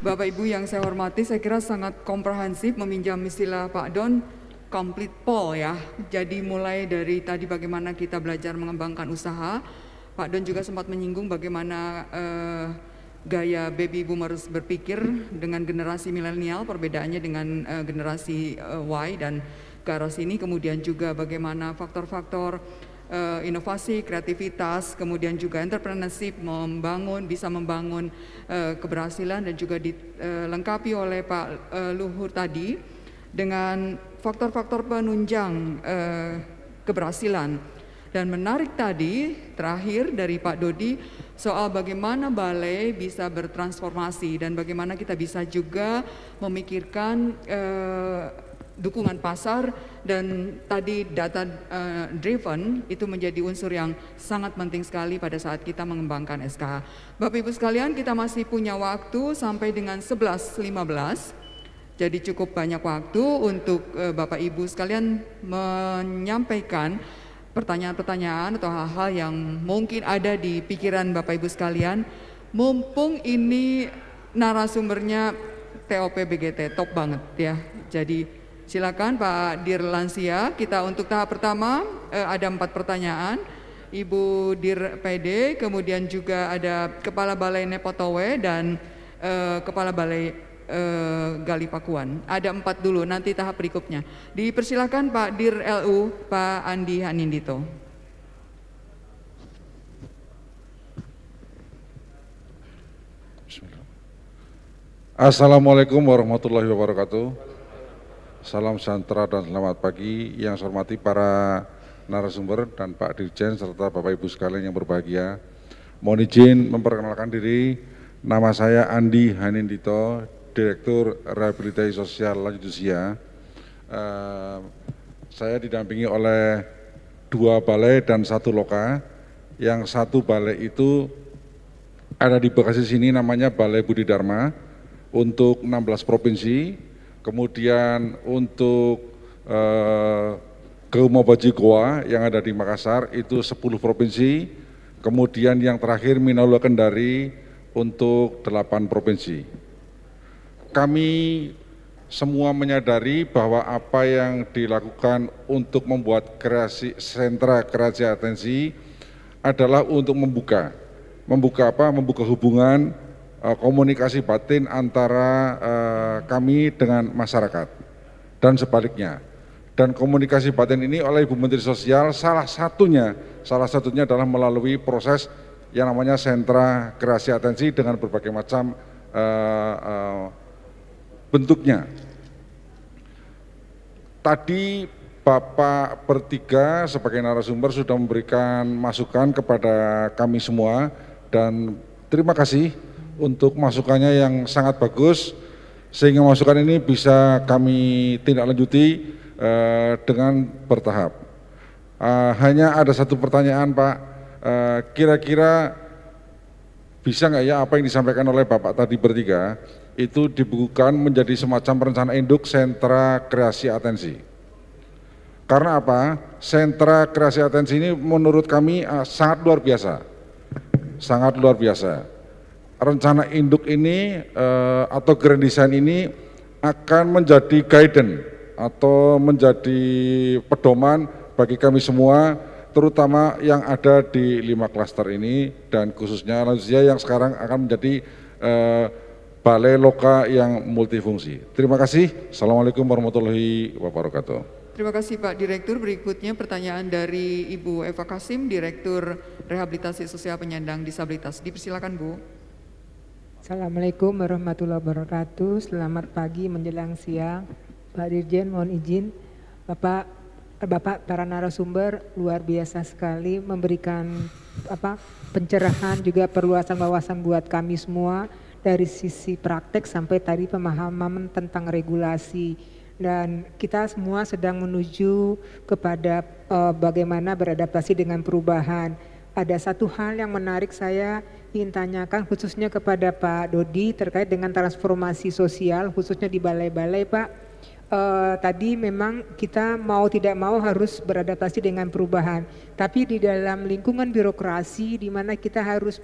Bapak Ibu yang saya hormati, saya kira sangat komprehensif meminjam istilah Pak Don, complete poll ya. Jadi mulai dari tadi bagaimana kita belajar mengembangkan usaha, Pak Don juga sempat menyinggung bagaimana gaya baby boomers berpikir dengan generasi milenial, perbedaannya dengan generasi Y dan ke arah sini, kemudian juga bagaimana faktor-faktor inovasi, kreativitas, kemudian juga entrepreneurship bisa membangun keberhasilan, dan juga dilengkapi oleh Pak Luhur tadi dengan faktor-faktor penunjang keberhasilan. Dan menarik tadi terakhir dari Pak Dodi soal bagaimana balai bisa bertransformasi dan bagaimana kita bisa juga memikirkan dukungan pasar, dan tadi data driven itu menjadi unsur yang sangat penting sekali pada saat kita mengembangkan SKH. Bapak Ibu sekalian, kita masih punya waktu sampai dengan 11.15. Jadi cukup banyak waktu untuk Bapak Ibu sekalian menyampaikan pertanyaan-pertanyaan atau hal-hal yang mungkin ada di pikiran Bapak Ibu sekalian. Mumpung ini narasumbernya TOP BGT top banget ya. Jadi silakan Pak Dir Lansia, kita untuk tahap pertama ada 4 pertanyaan. Ibu Dir PD, kemudian juga ada Kepala Balai Nepotowe dan Kepala Balai Gali Pakuan. Ada 4 dulu, nanti tahap berikutnya. Dipersilakan Pak Dir LU, Pak Andi Hanindito. Assalamualaikum warahmatullahi wabarakatuh. Salam sejahtera dan selamat pagi yang saya hormati para narasumber dan Pak Dirjen serta Bapak Ibu sekalian yang berbahagia. Mohon izin memperkenalkan diri, nama saya Andi Hanindito, Direktur Rehabilitasi Sosial Lanjut Usia. Saya didampingi oleh 2 balai dan 1 loka. Yang 1 balai itu ada di Bekasi sini, namanya Balai Budi Dharma untuk 16 provinsi. Kemudian untuk Keumabaju Goa yang ada di Makassar itu 10 provinsi. Kemudian yang terakhir Minahasa Kendari untuk 8 provinsi. Kami semua menyadari bahwa apa yang dilakukan untuk membuat sentra kreasi atensi adalah untuk membuka hubungan komunikasi batin antara kami dengan masyarakat dan sebaliknya. Dan komunikasi batin ini oleh Ibu Menteri Sosial salah satunya adalah melalui proses yang namanya sentra kreasi atensi dengan berbagai macam bentuknya. Tadi Bapak bertiga sebagai narasumber sudah memberikan masukan kepada kami semua, dan terima kasih untuk masukannya yang sangat bagus, sehingga masukan ini bisa kami tindak lanjuti dengan bertahap. Hanya ada 1 pertanyaan Pak, kira-kira bisa nggak ya apa yang disampaikan oleh Bapak tadi bertiga itu dibukukan menjadi semacam rencana induk sentra kreasi atensi. Karena apa? Sentra kreasi atensi ini menurut kami sangat luar biasa. Sangat luar biasa. Rencana induk ini atau grand design ini akan menjadi guidance atau menjadi pedoman bagi kami semua, terutama yang ada di 5 klaster ini dan khususnya lansia yang sekarang akan menjadi balai loka yang multifungsi. Terima kasih. Assalamualaikum warahmatullahi wabarakatuh. Terima kasih Pak Direktur. Berikutnya pertanyaan dari Ibu Eva Kasim, Direktur Rehabilitasi Sosial Penyandang Disabilitas. Dipersilakan Bu. Assalamualaikum warahmatullahi wabarakatuh. Selamat pagi menjelang siang. Pak Dirjen, mohon izin. Bapak para narasumber luar biasa sekali memberikan pencerahan juga perluasan wawasan buat kami semua dari sisi praktek sampai tadi pemahaman tentang regulasi, dan kita semua sedang menuju kepada bagaimana beradaptasi dengan perubahan. Ada 1 hal yang menarik saya ingin tanyakan khususnya kepada Pak Dodi terkait dengan transformasi sosial khususnya di balai-balai Pak. Tadi memang kita mau tidak mau harus beradaptasi dengan perubahan, tapi di dalam lingkungan birokrasi di mana kita harus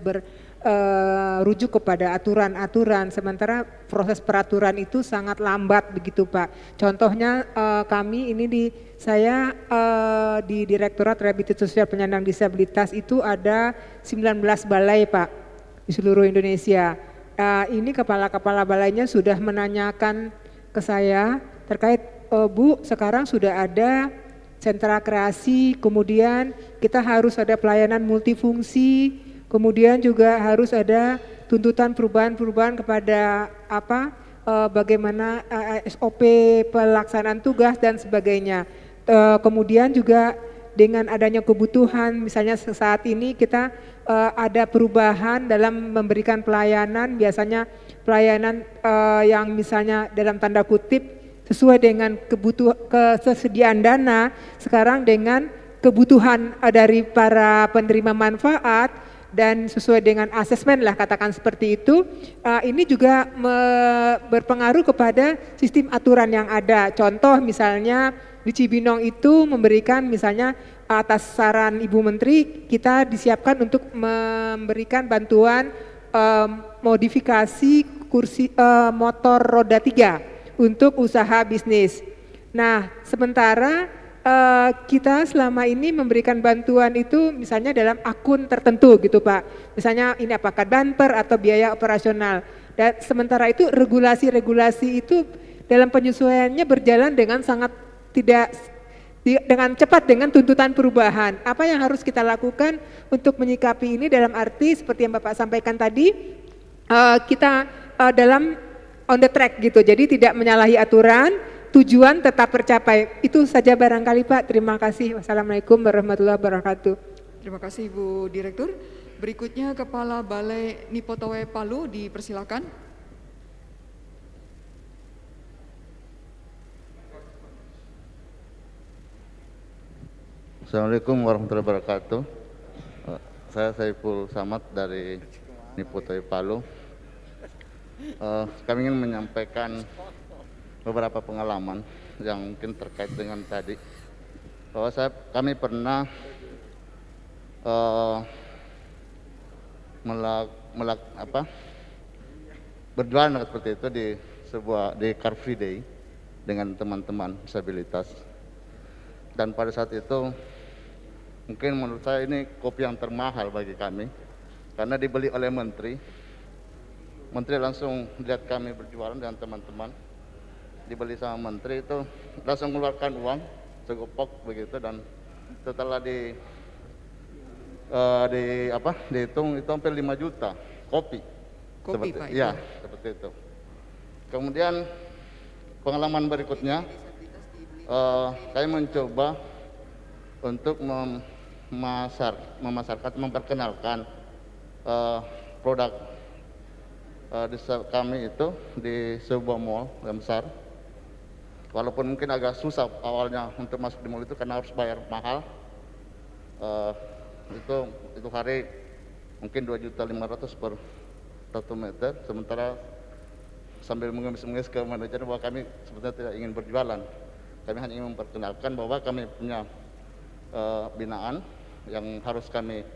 rujuk kepada aturan-aturan, sementara proses peraturan itu sangat lambat begitu Pak. Contohnya kami ini saya di Direktorat Rehabilitasi Sosial Penyandang Disabilitas itu ada 19 balai Pak di seluruh Indonesia. Ini kepala-kepala balainya sudah menanyakan ke saya terkait Bu, sekarang sudah ada sentra kreasi, kemudian kita harus ada pelayanan multifungsi, kemudian juga harus ada tuntutan perubahan-perubahan kepada bagaimana SOP pelaksanaan tugas dan sebagainya. Kemudian juga dengan adanya kebutuhan, misalnya saat ini kita ada perubahan dalam memberikan pelayanan, biasanya pelayanan yang misalnya dalam tanda kutip sesuai dengan kesediaan dana, sekarang dengan kebutuhan dari para penerima manfaat dan sesuai dengan asesmen lah katakan seperti itu, ini juga berpengaruh kepada sistem aturan yang ada. Contoh misalnya di Cibinong itu memberikan misalnya atas saran Ibu Menteri kita disiapkan untuk memberikan bantuan modifikasi kursi motor roda 3 untuk usaha bisnis. Nah, sementara kita selama ini memberikan bantuan itu misalnya dalam akun tertentu gitu Pak. Misalnya ini apakah damper atau biaya operasional. Dan sementara itu regulasi-regulasi itu dalam penyesuaiannya berjalan dengan sangat dengan cepat dengan tuntutan perubahan. Apa yang harus kita lakukan untuk menyikapi ini dalam arti seperti yang Bapak sampaikan tadi, kita dalam on the track gitu, jadi tidak menyalahi aturan, tujuan tetap tercapai. Itu saja barangkali Pak, terima kasih. Wassalamualaikum warahmatullahi wabarakatuh. Terima kasih Ibu Direktur. Berikutnya Kepala Balai Nipotowe Palu dipersilakan. Assalamualaikum warahmatullahi wabarakatuh. Saya Saiful Samad dari Nipotowe Palu. Kami ingin menyampaikan beberapa pengalaman yang mungkin terkait dengan tadi, bahwa kami pernah berjualan seperti itu di Car Free Day dengan teman-teman disabilitas, dan pada saat itu mungkin menurut saya ini kopi yang termahal bagi kami karena dibeli oleh Menteri langsung lihat kami berjualan dengan teman-teman, dibeli sama Menteri itu langsung mengeluarkan uang segopok begitu, dan setelah dihitung itu hampir 5 juta kopi seperti, Pak, ya seperti itu. Kemudian pengalaman berikutnya, saya mencoba untuk memperkenalkan produk kami itu di sebuah mall yang besar. Walaupun mungkin agak susah awalnya untuk masuk di mall itu karena harus bayar mahal. Itu hari mungkin 2.500.000 per 1 meter. Sementara sambil mengemis-ngemis ke manajer bahwa kami sebetulnya tidak ingin berjualan. Kami hanya ingin memperkenalkan bahwa kami punya binaan yang harus kami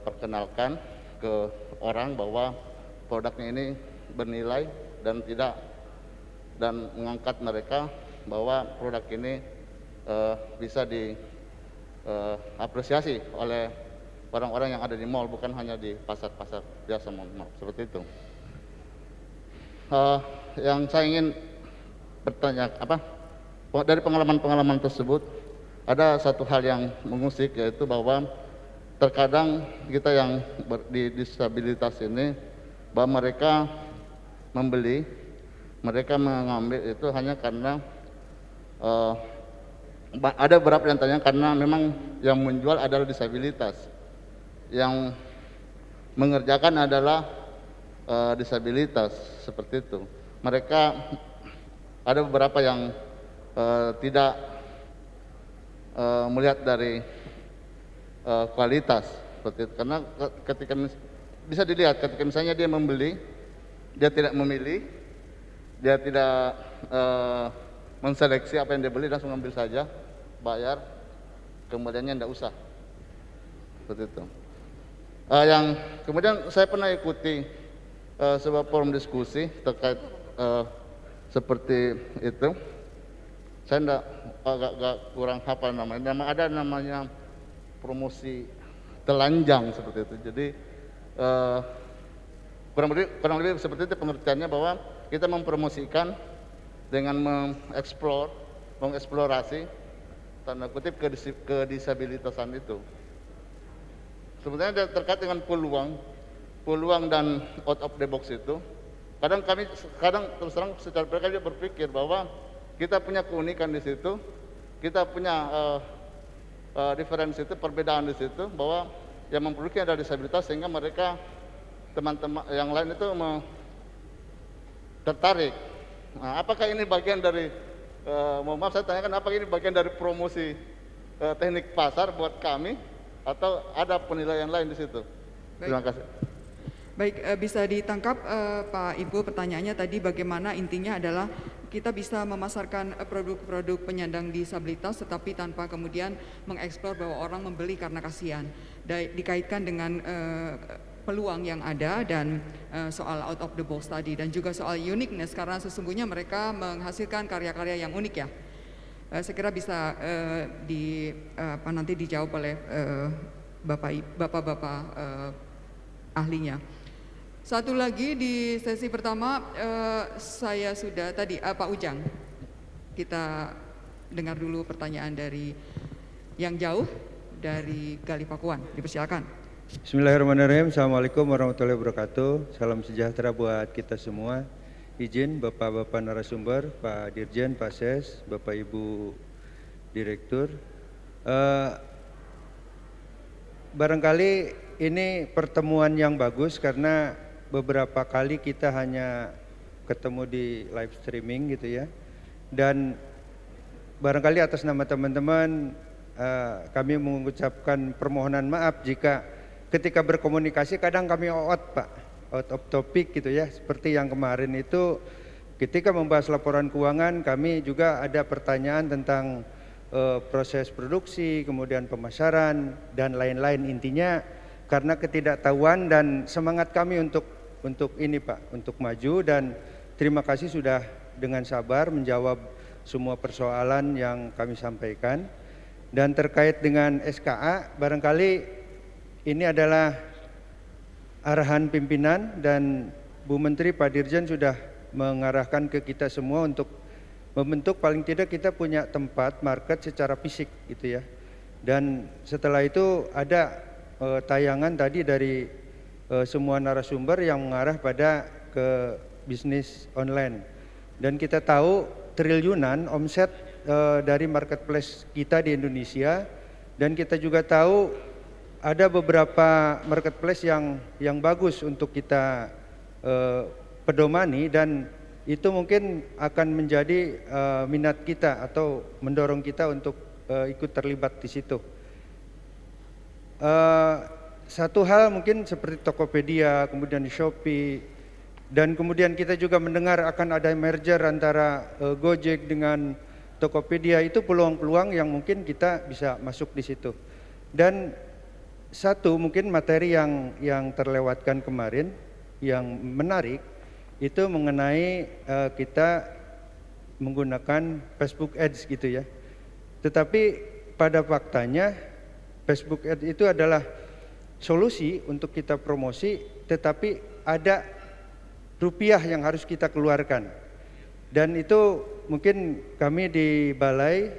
perkenalkan ke orang bahwa produknya ini bernilai dan mengangkat mereka bahwa produk ini bisa diapresiasi oleh orang-orang yang ada di mall, bukan hanya di pasar-pasar biasa mall seperti itu. Yang saya ingin bertanya dari pengalaman-pengalaman tersebut ada satu hal yang mengusik, yaitu bahwa terkadang kita yang disabilitas ini bahwa mereka mengambil itu hanya karena ada beberapa yang tanya karena memang yang menjual adalah disabilitas, yang mengerjakan adalah disabilitas seperti itu. Mereka ada beberapa yang tidak melihat dari kualitas seperti itu, karena ketika bisa dilihat ketika misalnya dia membeli, dia tidak memilih, dia tidak menseleksi apa yang dia beli, langsung ambil saja, bayar, kemudiannya tidak usah seperti itu. Yang kemudian saya pernah ikuti sebuah forum diskusi terkait seperti itu. Saya agak kurang hafal namanya. Ada namanya promosi telanjang seperti itu. Jadi kurang lebih seperti itu pengertiannya, bahwa kita mempromosikan dengan mengeksplorasi tanda kutip kedisabilitasan itu. Sebenarnya terkait dengan peluang dan out of the box itu. Kadang terus terang secara pribadi berpikir bahwa kita punya keunikan di situ, kita punya diferensi itu, perbedaan di situ, bahwa yang memiliki ada disabilitas sehingga mereka teman-teman yang lain itu tertarik. Nah, apakah ini bagian dari mohon maaf saya tanyakan, apakah ini bagian dari promosi teknik pasar buat kami atau ada penilaian lain di situ? Terima kasih. Baik, bisa ditangkap Pak Ibu pertanyaannya tadi bagaimana intinya adalah kita bisa memasarkan produk-produk penyandang disabilitas tetapi tanpa kemudian mengeksplor bahwa orang membeli karena kasihan. Dikaitkan dengan peluang yang ada dan soal out of the box tadi dan juga soal uniqueness karena sesungguhnya mereka menghasilkan karya-karya yang unik ya. Saya kira bisa nanti dijawab oleh bapak-bapak ahlinya. Satu lagi di sesi pertama saya sudah tadi Pak Ujang. Kita dengar dulu pertanyaan dari yang jauh dari Gali Pakuan. Dipersilakan. Bismillahirrahmanirrahim. Assalamualaikum warahmatullahi wabarakatuh. Salam sejahtera buat kita semua. Izin Bapak-Bapak narasumber, Pak Dirjen, Pak Ses, Bapak Ibu Direktur. Barangkali ini pertemuan yang bagus karena beberapa kali kita hanya ketemu di live streaming gitu ya. Dan barangkali atas nama teman-teman kami mengucapkan permohonan maaf jika ketika berkomunikasi kadang kami out of topic gitu ya. Seperti yang kemarin itu ketika membahas laporan keuangan kami juga ada pertanyaan tentang proses produksi, kemudian pemasaran dan lain-lain. Intinya karena ketidaktahuan dan semangat kami untuk ini Pak, untuk maju, dan terima kasih sudah dengan sabar menjawab semua persoalan yang kami sampaikan. Dan terkait dengan SKA, barangkali ini adalah arahan pimpinan dan Bu Menteri Pak Dirjen sudah mengarahkan ke kita semua untuk membentuk paling tidak kita punya tempat market secara fisik gitu ya. Dan setelah itu ada tayangan tadi dari semua narasumber yang mengarah pada ke bisnis online. Dan kita tahu triliunan omset dari marketplace kita di Indonesia, dan kita juga tahu ada beberapa marketplace yang bagus untuk kita pedomani, dan itu mungkin akan menjadi minat kita atau mendorong kita untuk ikut terlibat di situ. Satu hal mungkin seperti Tokopedia, kemudian Shopee, dan kemudian kita juga mendengar akan ada merger antara Gojek dengan Tokopedia. Itu peluang-peluang yang mungkin kita bisa masuk di situ. Dan satu mungkin materi yang terlewatkan kemarin yang menarik itu mengenai kita menggunakan Facebook Ads gitu ya. Tetapi pada faktanya Facebook Ads itu adalah solusi untuk kita promosi, tetapi ada rupiah yang harus kita keluarkan. Dan itu mungkin kami di Balai,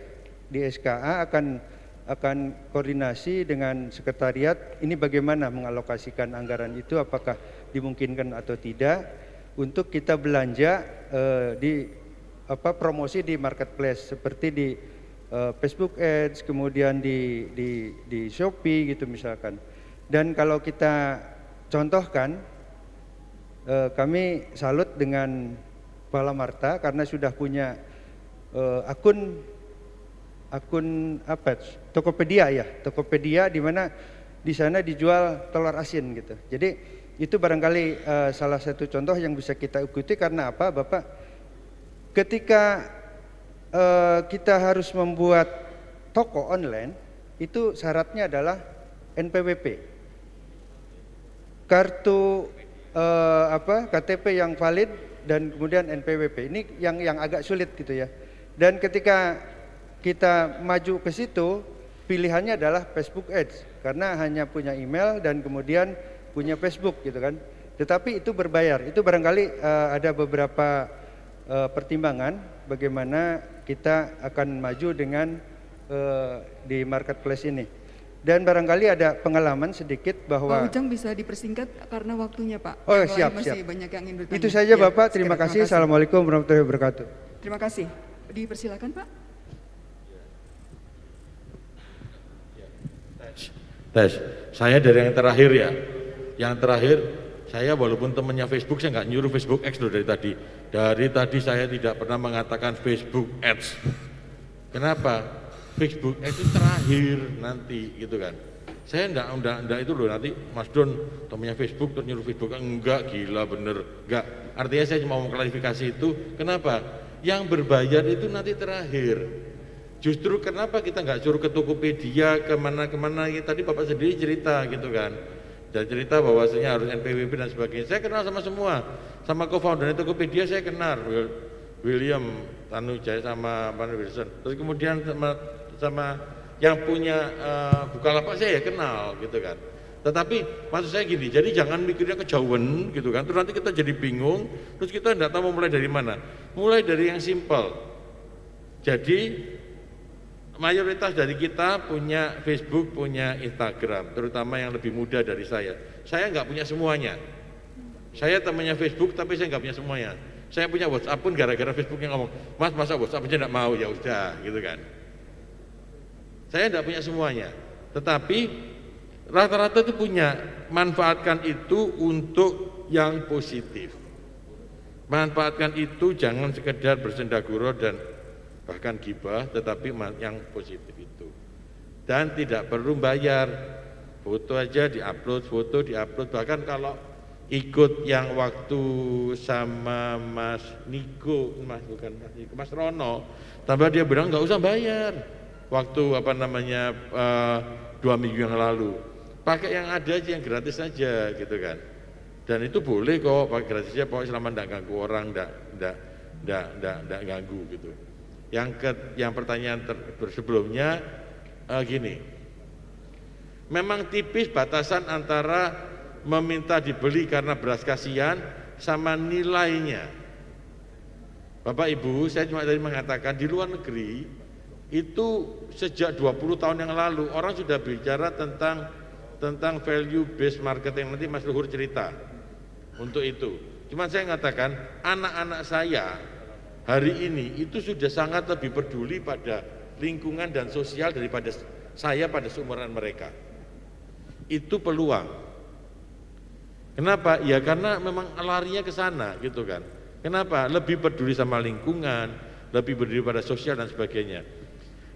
di SKA akan koordinasi dengan sekretariat ini bagaimana mengalokasikan anggaran itu, apakah dimungkinkan atau tidak untuk kita belanja di promosi di marketplace seperti di Facebook Ads, kemudian di Shopee gitu misalkan. Dan kalau kita contohkan, kami salut dengan Pala Marta karena sudah punya akun Tokopedia ya, Tokopedia di mana di sana dijual telur asin gitu. Jadi itu barangkali salah satu contoh yang bisa kita ikuti. Karena apa, Bapak? Ketika kita harus membuat toko online, itu syaratnya adalah NPWP. kartu KTP yang valid dan kemudian NPWP. Ini yang agak sulit gitu ya. Dan ketika kita maju ke situ, pilihannya adalah Facebook Ads karena hanya punya email dan kemudian punya Facebook gitu kan. Tetapi itu berbayar. Itu barangkali ada beberapa pertimbangan bagaimana kita akan maju dengan di marketplace ini. Dan barangkali ada pengalaman sedikit bahwa Pak Ujang bisa dipersingkat karena waktunya Pak. Oh, Yang lain siap, masih siap. banyak yang ingin bertanya. itu saja Ya, Bapak, terima sekian, kasih. Assalamualaikum warahmatullahi wabarakatuh. Terima kasih. Dipersilakan Pak. Tes, saya dari yang terakhir ya. Yang terakhir, saya walaupun temannya Facebook, saya nggak nyuruh Facebook X loh dari tadi. Dari tadi saya tidak pernah mengatakan Facebook Ads. Kenapa? Facebook Ads itu terakhir nanti gitu kan. Saya enggak itu loh, nanti Mas Don temannya Facebook terus nyuruh Facebook, enggak, gila bener, enggak. Artinya saya cuma mau klarifikasi itu, kenapa? Yang berbayar itu nanti terakhir. Justru kenapa kita nggak suruh ke Tokopedia, kemana-kemana, tadi Bapak sendiri cerita gitu kan. Dan cerita bahwasanya harus NPWP dan sebagainya. Saya kenal sama semua, sama co-founder Tokopedia saya kenal, William Tanujaya sama Pak Wilson. Terus kemudian sama yang punya Bukalapak saya ya kenal gitu kan. Tetapi maksud saya gini, jadi jangan mikirnya kejauhan gitu kan. Terus nanti kita jadi bingung, terus kita tidak tahu mau mulai dari mana. Mulai dari yang simpel. Jadi mayoritas dari kita punya Facebook, punya Instagram, terutama yang lebih muda dari saya. Saya nggak punya semuanya. Saya temannya Facebook, tapi saya nggak punya semuanya. Saya punya WhatsApp pun gara-gara Facebook yang ngomong, Mas masa WhatsApp aja nggak mau, ya udah gitu kan. Saya nggak punya semuanya, tetapi rata-rata itu punya. Manfaatkan itu untuk yang positif. Manfaatkan itu jangan sekedar bersendaguro dan bahkan gibah, tetapi yang positif itu. Dan tidak perlu bayar, foto aja diupload, foto diupload. Bahkan kalau ikut yang waktu sama Mas Niko, Mas Rono, tambah dia bilang nggak usah bayar. Waktu 2 minggu yang lalu, pakai yang ada aja, yang gratis aja gitu kan. Dan itu boleh kok, pakai gratis aja, pokoknya selama nggak ganggu orang, nggak ganggu gitu. Yang pertanyaan sebelumnya gini, memang tipis batasan antara meminta dibeli karena beras kasihan sama nilainya. Bapak Ibu, saya cuma tadi mengatakan di luar negeri itu sejak 20 tahun yang lalu orang sudah bicara tentang value based marketing. Nanti Mas Luhur cerita untuk itu. Cuma saya mengatakan anak-anak saya hari ini itu sudah sangat lebih peduli pada lingkungan dan sosial daripada saya pada seumuran mereka. Itu peluang. Kenapa? Ya karena memang larinya ke sana gitu kan. Kenapa? Lebih peduli sama lingkungan, lebih peduli pada sosial dan sebagainya.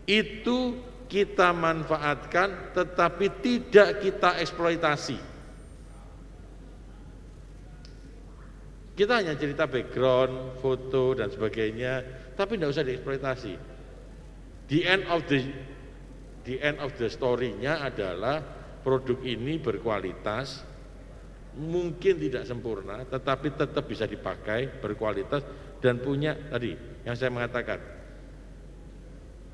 Itu kita manfaatkan tetapi tidak kita eksploitasi. Kita hanya cerita background, foto dan sebagainya, tapi tidak usah dieksploitasi. The end of the story-nya adalah produk ini berkualitas, mungkin tidak sempurna, tetapi tetap bisa dipakai, berkualitas dan punya tadi yang saya mengatakan.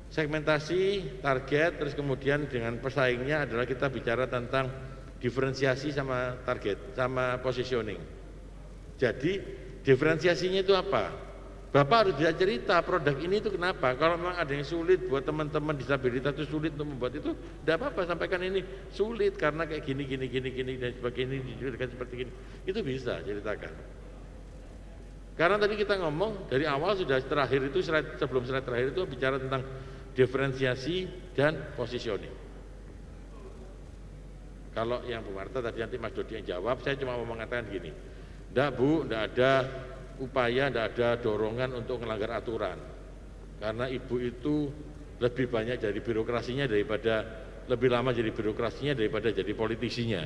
Segmentasi, target, terus kemudian dengan pesaingnya adalah kita bicara tentang diferensiasi sama target, sama positioning. Jadi diferensiasinya itu apa? Bapak harus bisa cerita produk ini itu kenapa. Kalau memang ada yang sulit buat teman-teman disabilitas itu sulit untuk membuat itu, tidak apa-apa, sampaikan ini sulit karena kayak gini dan sebagainya, seperti gini. Itu bisa ceritakan. Karena tadi kita ngomong dari awal sudah terakhir itu sebelum slide terakhir itu bicara tentang diferensiasi dan positioning. Kalau yang Bu Marta tadi nanti Mas Dodi yang jawab, saya cuma mau mengatakan gini. Enggak Bu, enggak ada upaya, enggak ada dorongan untuk melanggar aturan. Karena Ibu itu lebih banyak jadi birokrasinya lebih lama jadi birokrasinya daripada jadi politisinya.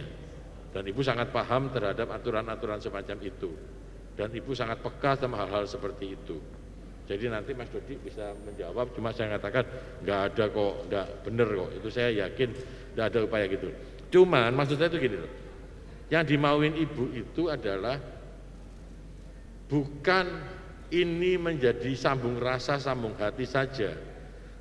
Dan Ibu sangat paham terhadap aturan-aturan semacam itu. Dan Ibu sangat peka sama hal-hal seperti itu. Jadi nanti Mas Dodi bisa menjawab, cuma saya katakan nggak ada kok, nggak bener kok. Itu saya yakin nggak ada upaya gitu. Cuman maksud saya itu gini loh. Yang dimauin ibu itu adalah bukan ini menjadi sambung rasa, sambung hati saja,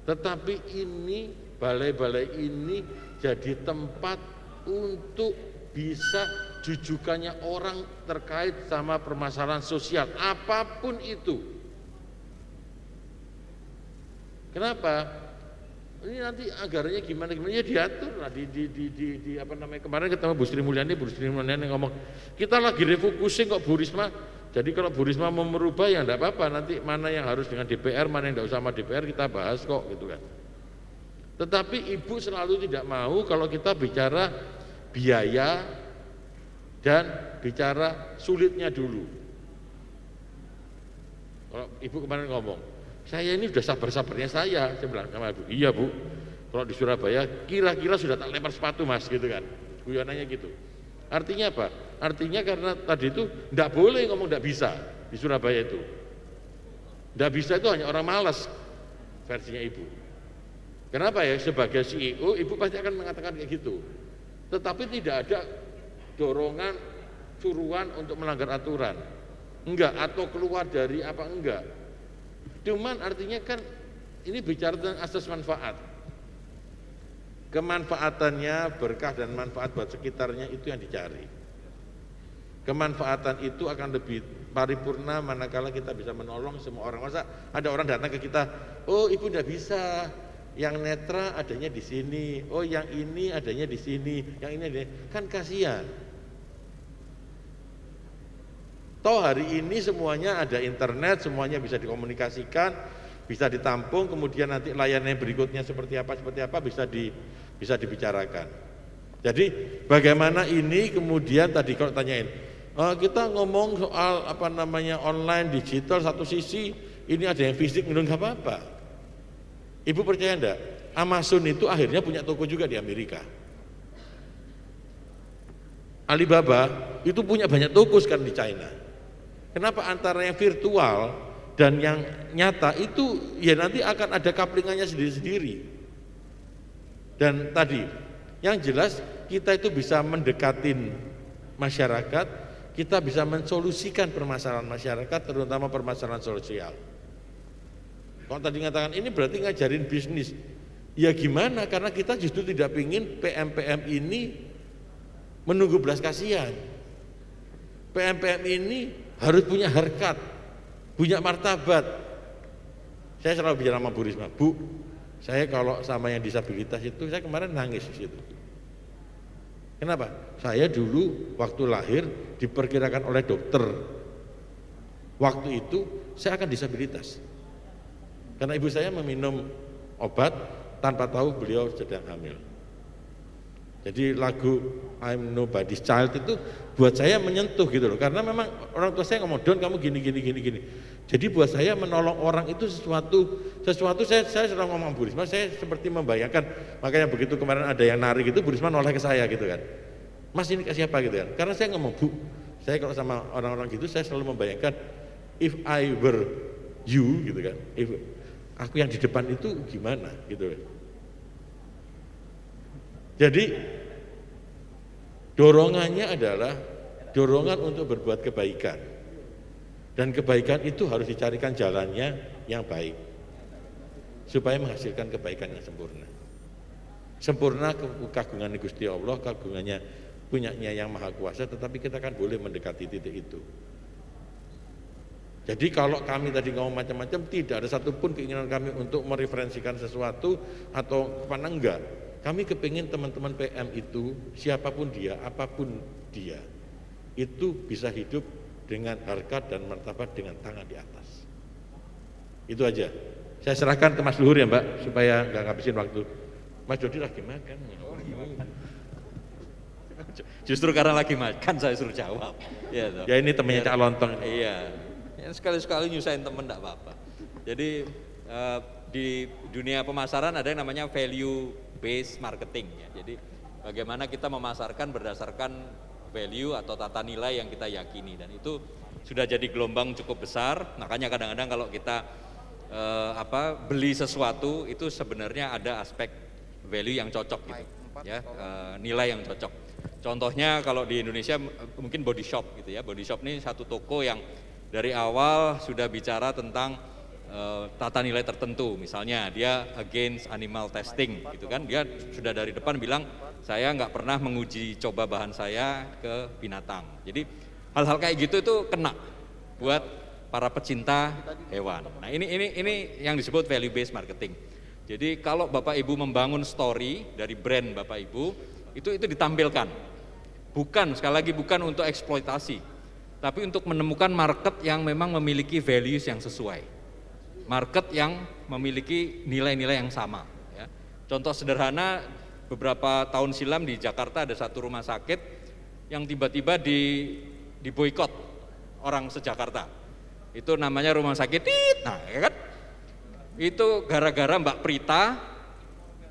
tetapi ini balai-balai ini jadi tempat untuk bisa jujukannya orang terkait sama permasalahan sosial, apapun itu. Kenapa? Ini nanti anggarannya gimana ya diatur lah di apa namanya, kemarin ketemu Bu Sri Mulyani ngomong kita lagi refocusing kok Bu Risma, jadi kalau Bu Risma mau merubah ya enggak apa-apa, nanti mana yang harus dengan DPR, mana yang enggak usah sama DPR kita bahas kok gitu kan. Tetapi Ibu selalu tidak mau kalau kita bicara biaya dan bicara sulitnya dulu. Kalau Ibu kemarin ngomong, saya ini sudah sabar-sabarnya saya bilang sama Ibu, iya Bu, kalau di Surabaya kira-kira sudah tak lempar sepatu Mas gitu kan, guyonannya gitu. Artinya apa? Artinya karena tadi itu enggak boleh ngomong enggak bisa di Surabaya itu. Enggak bisa itu hanya orang malas versinya Ibu. Kenapa ya? Sebagai CEO Ibu pasti akan mengatakan kayak gitu. Tetapi tidak ada dorongan, suruhan untuk melanggar aturan. Enggak, atau keluar dari apa enggak. Cuman artinya kan ini bicara tentang asas manfaat. Kemanfaatannya, berkah dan manfaat buat sekitarnya itu yang dicari. Kemanfaatan itu akan lebih paripurna manakala kita bisa menolong semua orang. Masa ada orang datang ke kita, oh Ibu tidak bisa, yang netra adanya di sini, oh yang ini adanya di sini, yang ini adanya, kan kasihan. Toh hari ini semuanya ada internet, semuanya bisa dikomunikasikan, bisa ditampung, kemudian nanti layanan berikutnya seperti apa bisa dibicarakan. Jadi bagaimana ini kemudian tadi kalau tanyain, kita ngomong soal apa namanya online, digital satu sisi, ini ada yang fisik, nggak apa-apa. Ibu percaya enggak? Amazon itu akhirnya punya toko juga di Amerika. Alibaba itu punya banyak toko sekarang di China. Kenapa antara yang virtual dan yang nyata itu ya nanti akan ada kaplingannya sendiri-sendiri. Dan tadi yang jelas kita itu bisa mendekatin masyarakat, kita bisa mensolusikan permasalahan masyarakat, terutama permasalahan sosial. Kalau tadi mengatakan ini berarti ngajarin bisnis, ya gimana? Karena kita justru tidak ingin PM-PM ini menunggu belas kasihan. PM-PM ini harus punya harkat, punya martabat. Saya selalu bicara sama Bu Risma, Bu, saya kalau sama yang disabilitas itu, saya kemarin nangis di situ. Kenapa? Saya dulu waktu lahir diperkirakan oleh dokter, waktu itu saya akan disabilitas. Karena ibu saya meminum obat tanpa tahu beliau sedang hamil. Jadi lagu I'm Nobody's Child itu buat saya menyentuh gitu loh, karena memang orang tua saya ngomong, Don kamu gini. Jadi buat saya menolong orang itu sesuatu saya selalu ngomong Bu Risma, saya seperti membayangkan, makanya begitu kemarin ada yang nari gitu, Bu Risma noleh ke saya gitu kan, Mas ini kasih apa gitu kan, karena saya ngomong Bu, saya kalau sama orang-orang gitu saya selalu membayangkan if I were you gitu kan, if aku yang di depan itu gimana gitu kan. Jadi dorongannya adalah dorongan untuk berbuat kebaikan, dan kebaikan itu harus dicarikan jalannya yang baik supaya menghasilkan kebaikan yang sempurna kagungan Gusti Allah, kagungannya punyanya yang maha kuasa, tetapi kita kan boleh mendekati titik itu. Jadi kalau kami tadi ngomong macam-macam, tidak ada satupun keinginan kami untuk mereferensikan sesuatu atau kemana, enggak. Kami kepingin teman-teman PM itu, siapapun dia, apapun dia, itu bisa hidup dengan harkat dan martabat dengan tangan di atas. Itu aja. Saya serahkan ke Mas Luhur ya Mbak, supaya nggak ngabisin waktu. Mas Dodi lagi makan. Justru karena lagi makan saya suruh jawab. Ya ini temannya Cak Lontong. Iya. Ya, sekali-sekali nyusahin temen enggak apa-apa. Jadi di dunia pemasaran ada yang namanya value based marketing ya. Jadi bagaimana kita memasarkan berdasarkan value atau tata nilai yang kita yakini, dan itu sudah jadi gelombang cukup besar. Makanya kadang-kadang kalau kita beli sesuatu itu sebenarnya ada aspek value yang cocok gitu ya, nilai yang cocok. Contohnya kalau di Indonesia mungkin Body Shop gitu ya. Body Shop ini satu toko yang dari awal sudah bicara tentang tata nilai tertentu. Misalnya dia against animal testing gitu kan. Dia sudah dari depan bilang saya nggak pernah menguji coba bahan saya ke binatang. Jadi hal-hal kayak gitu itu kena buat para pecinta hewan. Nah ini yang disebut value based marketing. Jadi kalau Bapak Ibu membangun story dari brand Bapak Ibu itu ditampilkan. Bukan, sekali lagi bukan untuk eksploitasi, tapi untuk menemukan market yang memang memiliki values yang sesuai. Market yang memiliki nilai-nilai yang sama. Ya. Contoh sederhana, beberapa tahun silam di Jakarta ada satu rumah sakit yang tiba-tiba diboikot orang se-Jakarta. Itu namanya rumah sakit nah ya kan? Itu gara-gara Mbak Prita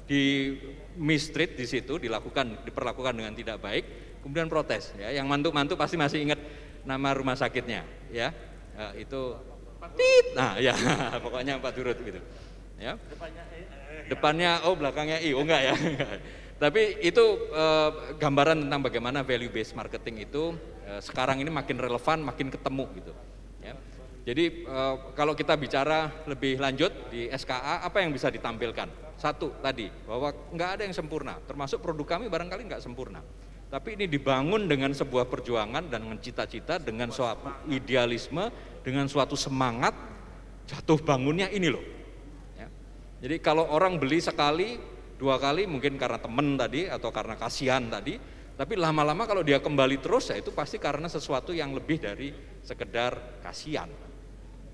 di mistreat di situ diperlakukan dengan tidak baik, kemudian protes. Ya, yang mantu-mantu pasti masih ingat nama rumah sakitnya, ya. Itu nah ya pokoknya Pak Durut gitu. Ya. Depannya belakangnya I, enggak ya. Tapi itu gambaran tentang bagaimana value based marketing itu sekarang ini makin relevan, makin ketemu gitu. Ya. Jadi kalau kita bicara lebih lanjut di SKA, apa yang bisa ditampilkan? Satu tadi, bahwa nggak ada yang sempurna, termasuk produk kami barangkali nggak sempurna. Tapi ini dibangun dengan sebuah perjuangan dan dengan cita-cita, dengan suatu idealisme, dengan suatu semangat, jatuh bangunnya ini loh. Ya. Jadi kalau orang beli sekali, 2 kali mungkin karena temen tadi atau karena kasihan tadi, tapi lama-lama kalau dia kembali terus ya itu pasti karena sesuatu yang lebih dari sekedar kasihan.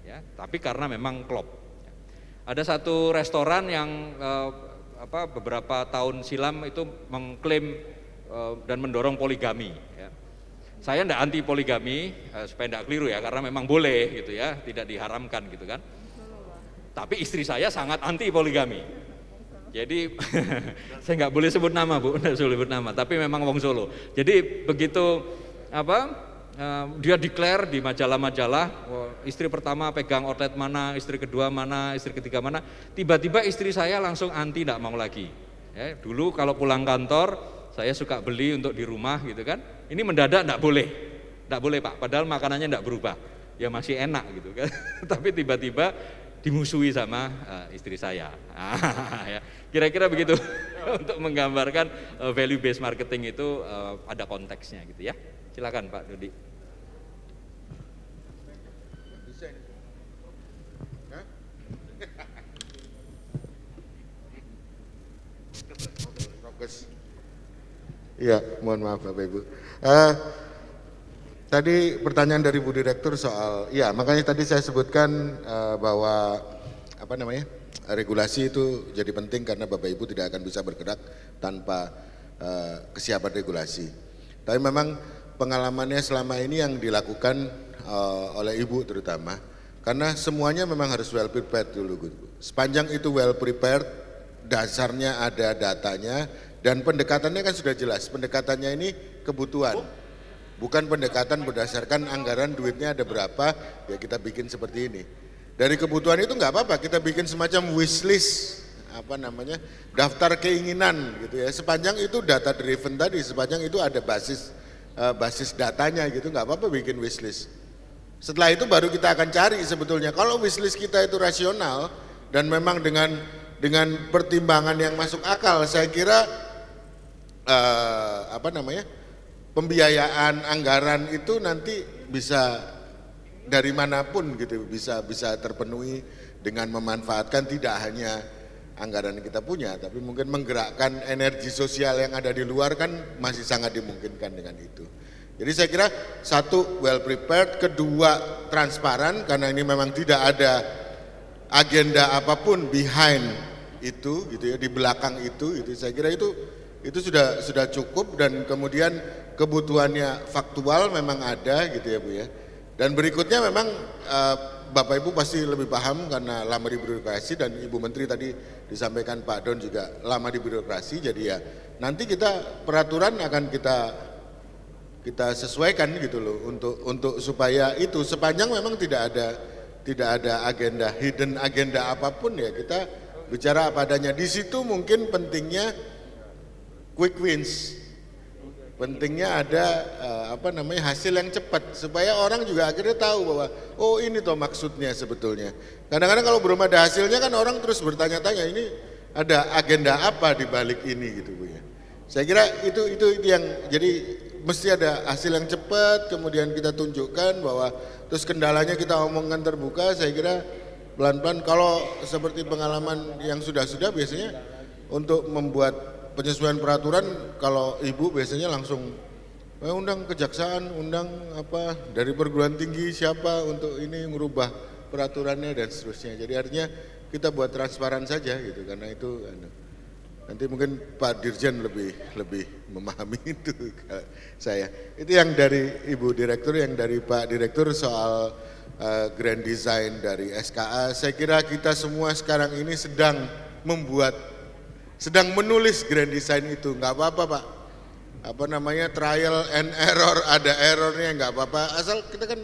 Ya, tapi karena memang klop. Ada satu restoran yang beberapa tahun silam itu mengklaim dan mendorong poligami. Ya. Saya tidak anti poligami supaya tidak keliru ya, karena memang boleh gitu ya, tidak diharamkan gitu kan. Tapi istri saya sangat anti poligami. Jadi saya nggak boleh sebut nama Bu, nggak boleh sebut nama. Tapi memang wong Solo. Jadi begitu dia declare di majalah-majalah, istri pertama pegang outlet mana, istri kedua mana, istri ketiga mana, tiba-tiba istri saya langsung anti, tidak mau lagi. Ya, dulu kalau pulang kantor, saya suka beli untuk di rumah gitu kan, ini mendadak tidak boleh Pak, padahal makanannya tidak berubah, ya masih enak gitu kan, tapi tiba-tiba dimusuhi sama istri saya. Ya, kira-kira begitu untuk menggambarkan value based marketing itu ada konteksnya gitu ya. Silakan Pak Dodi. Iya, mohon maaf Bapak Ibu. Tadi pertanyaan dari Bu Direktur soal, ya makanya tadi saya sebutkan bahwa regulasi itu jadi penting karena Bapak Ibu tidak akan bisa bergerak tanpa kesiapan regulasi. Tapi memang pengalamannya selama ini yang dilakukan oleh Ibu terutama, karena semuanya memang harus well prepared dulu. Sepanjang itu well prepared, dasarnya ada datanya, dan pendekatannya kan sudah jelas. Pendekatannya ini kebutuhan, bukan pendekatan berdasarkan anggaran duitnya ada berapa, ya kita bikin seperti ini. Dari kebutuhan itu nggak apa-apa, kita bikin semacam wishlist, daftar keinginan gitu ya. Sepanjang itu data driven tadi, sepanjang itu ada basis datanya gitu, nggak apa-apa bikin wishlist. Setelah itu baru kita akan cari sebetulnya. Kalau wishlist kita itu rasional dan memang dengan pertimbangan yang masuk akal, saya kira pembiayaan anggaran itu nanti bisa dari manapun gitu, bisa terpenuhi dengan memanfaatkan tidak hanya anggaran yang kita punya, tapi mungkin menggerakkan energi sosial yang ada di luar kan masih sangat dimungkinkan dengan itu. Jadi saya kira satu well prepared, kedua transparan karena ini memang tidak ada agenda apapun behind itu gitu ya, di belakang itu saya kira itu sudah cukup, dan kemudian kebutuhannya faktual memang ada gitu ya Bu ya. Dan berikutnya memang Bapak Ibu pasti lebih paham karena lama di birokrasi, dan Ibu Menteri tadi disampaikan Pak Don juga lama di birokrasi, jadi ya nanti peraturan akan kita sesuaikan gitu loh untuk supaya itu sepanjang memang tidak ada agenda hidden agenda apapun, ya kita bicara apa adanya. Di situ mungkin pentingnya quick wins. Pentingnya ada hasil yang cepat supaya orang juga akhirnya tahu bahwa oh ini toh maksudnya sebetulnya. Kadang-kadang kalau belum ada hasilnya kan orang terus bertanya-tanya ini ada agenda apa di balik ini gitu Bu ya. Saya kira itu yang jadi mesti ada hasil yang cepat, kemudian kita tunjukkan bahwa terus kendalanya kita omongkan terbuka. Saya kira pelan-pelan kalau seperti pengalaman yang sudah-sudah biasanya untuk membuat penyesuaian peraturan kalau ibu biasanya langsung undang kejaksaan, undang dari perguruan tinggi siapa untuk ini merubah peraturannya dan seterusnya. Jadi artinya kita buat transparan saja gitu karena itu nanti mungkin Pak Dirjen lebih memahami itu saya. Itu yang dari Ibu Direktur, yang dari Pak Direktur soal grand design dari SKA. Saya kira kita semua sekarang ini sedang menulis grand design itu, nggak apa-apa Pak. Trial and error, ada errornya nggak apa-apa. Asal kita kan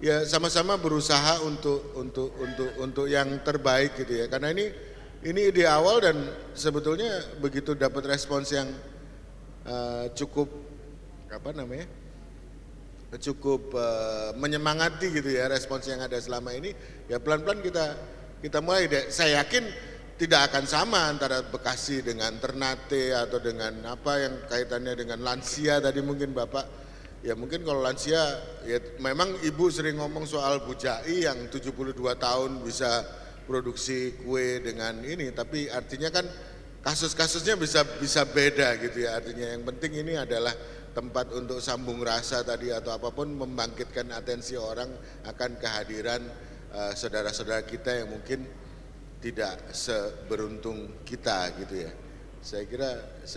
ya sama-sama berusaha untuk yang terbaik gitu ya. Karena ini ide awal dan sebetulnya begitu dapat respons yang cukup menyemangati gitu ya, respons yang ada selama ini. Ya pelan-pelan kita mulai deh. Saya yakin tidak akan sama antara Bekasi dengan Ternate atau dengan yang kaitannya dengan lansia tadi mungkin Bapak. Ya mungkin kalau lansia ya memang Ibu sering ngomong soal Bu Jai yang 72 tahun bisa produksi kue dengan ini, tapi artinya kan kasus-kasusnya bisa beda gitu ya. Artinya yang penting ini adalah tempat untuk sambung rasa tadi atau apapun, membangkitkan atensi orang akan kehadiran saudara-saudara kita yang mungkin tidak seberuntung kita gitu ya. Saya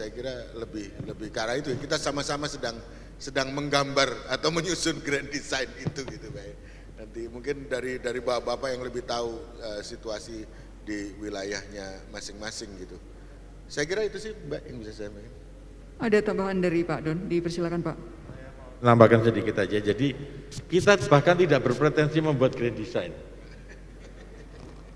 kira lebih ke arah itu. Kita sama-sama sedang menggambar atau menyusun grand design itu gitu Pak. Nanti mungkin dari bapak-bapak yang lebih tahu situasi di wilayahnya masing-masing gitu. Saya kira itu sih Mbak yang bisa saya sampaikan. Ada tambahan dari Pak Don, dipersilakan Pak. Nambahkan sedikit aja. Jadi kita bahkan tidak berpretensi membuat grand design.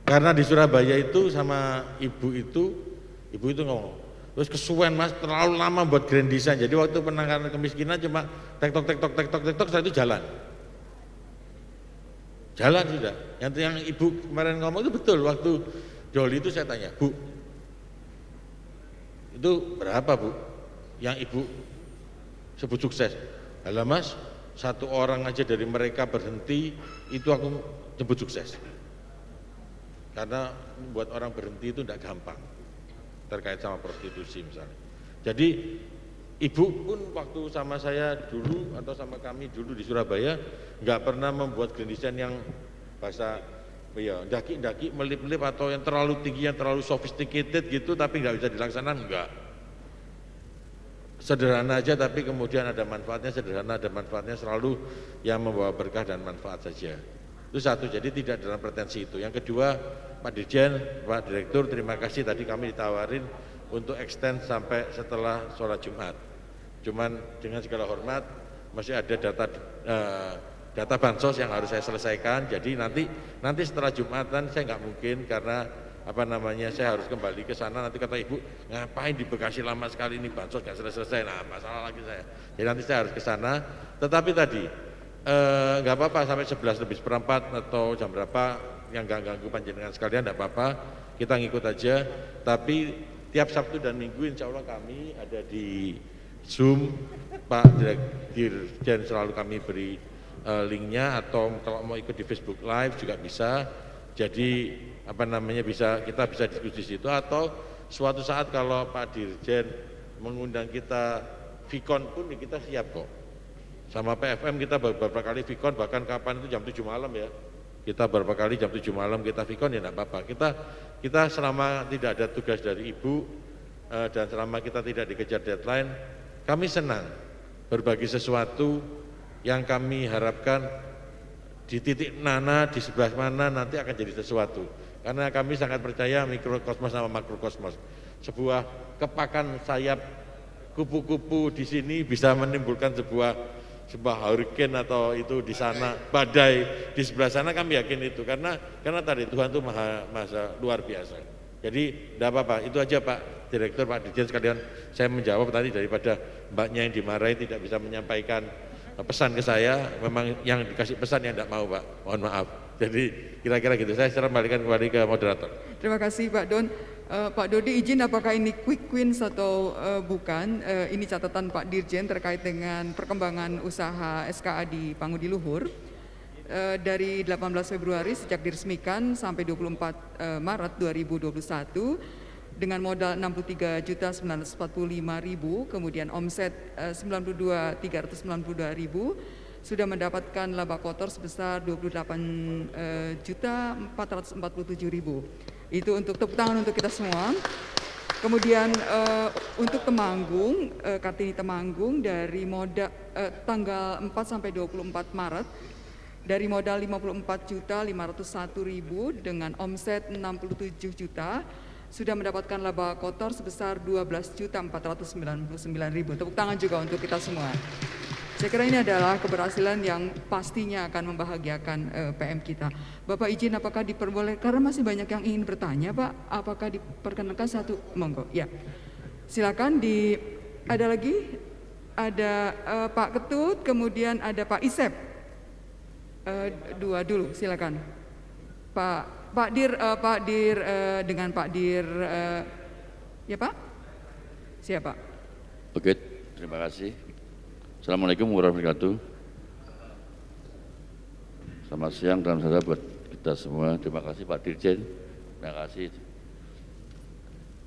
Karena di Surabaya itu sama ibu itu ngomong, terus kesuwen Mas terlalu lama buat grand design. Jadi waktu penanganan kemiskinan cuma tektok setelah itu jalan sudah. Yang ibu kemarin ngomong itu betul. Waktu Joli itu saya tanya, Bu, itu berapa Bu yang ibu sebut sukses? Alah Mas, 1 orang aja dari mereka berhenti itu aku sebut sukses. Karena membuat orang berhenti itu tidak gampang terkait sama prostitusi misalnya. Jadi ibu pun waktu sama saya dulu atau sama kami dulu di Surabaya nggak pernah membuat grand design yang bahasa daki-daki melip-melip atau yang terlalu tinggi, yang terlalu sophisticated gitu tapi nggak bisa dilaksanakan, enggak. Sederhana aja tapi kemudian ada manfaatnya, sederhana ada manfaatnya, selalu yang membawa berkah dan manfaat saja. Itu satu, jadi tidak dalam pretensi itu. Yang kedua, Pak Dirjen, Pak Direktur, terima kasih tadi kami ditawarin untuk extend sampai setelah sholat Jumat. Cuman dengan segala hormat, masih ada data bansos yang harus saya selesaikan. Jadi nanti setelah Jumatan saya nggak mungkin karena saya harus kembali ke sana. Nanti kata ibu, ngapain di Bekasi lama sekali ini bansos nggak selesai. Nah masalah lagi saya. Jadi nanti saya harus ke sana. Tetapi tadi nggak apa-apa sampai 11:04 atau jam berapa yang nggak ganggu panjenengan sekalian, nggak apa-apa, kita ngikut aja. Tapi tiap Sabtu dan Minggu insya Allah kami ada di Zoom, Pak Dirjen selalu kami beri linknya, atau kalau mau ikut di Facebook Live juga bisa. Jadi kita bisa diskusi di situ, atau suatu saat kalau Pak Dirjen mengundang kita Vicon pun kita siap kok. Sama PFM kita beberapa kali Vicon, bahkan kapan itu jam 7 malam ya. Kita beberapa kali jam 7 malam kita Vicon ya enggak apa-apa. Kita selama tidak ada tugas dari Ibu dan selama kita tidak dikejar deadline, kami senang berbagi sesuatu yang kami harapkan di titik mana, di sebelah mana nanti akan jadi sesuatu. Karena kami sangat percaya mikrokosmos sama makrokosmos. Sebuah kepakan sayap kupu-kupu di sini bisa menimbulkan sebuah hurricane atau itu di sana badai di sebelah sana, kami yakin itu karena tadi Tuhan itu maha luar biasa. Jadi tidak apa-apa, itu aja Pak Direktur, Pak Dirjen sekalian, saya menjawab tadi daripada mbaknya yang dimarahi tidak bisa menyampaikan pesan ke saya, memang yang dikasih pesan yang tidak mau Pak, mohon maaf. Jadi kira-kira gitu, saya sekarang kembalikan kembali ke moderator. Terima kasih Pak Don. Pak Dodi izin apakah ini quick wins atau bukan? Ini catatan Pak Dirjen terkait dengan perkembangan usaha SKA di Pangudi Luhur. Dari 18 Februari sejak diresmikan sampai 24 Maret 2021 dengan modal 63.945.000, kemudian omset 92.392.000, sudah mendapatkan laba kotor sebesar 28.447.000. Itu untuk tepuk tangan untuk kita semua. Kemudian untuk Temanggung, Kartini Temanggung dari modal tanggal 4 sampai 24 Maret dari modal 54.501.000 dengan omset 67 juta sudah mendapatkan laba kotor sebesar 12.499.000. Tepuk tangan juga untuk kita semua. Saya kira ini adalah keberhasilan yang pastinya akan membahagiakan PM kita. Bapak izin apakah diperbolehkan, karena masih banyak yang ingin bertanya Pak, apakah diperkenankan satu, monggo. Ya, silakan ada lagi, ada Pak Ketut, kemudian ada Pak Isep. Dua dulu, silakan. Pak Dir dengan Pak Dir, ya Pak? Siapa? Oke, terima kasih. Assalamualaikum warahmatullahi wabarakatuh. Selamat siang dan salam buat kita semua. Terima kasih Pak Dirjen, terima kasih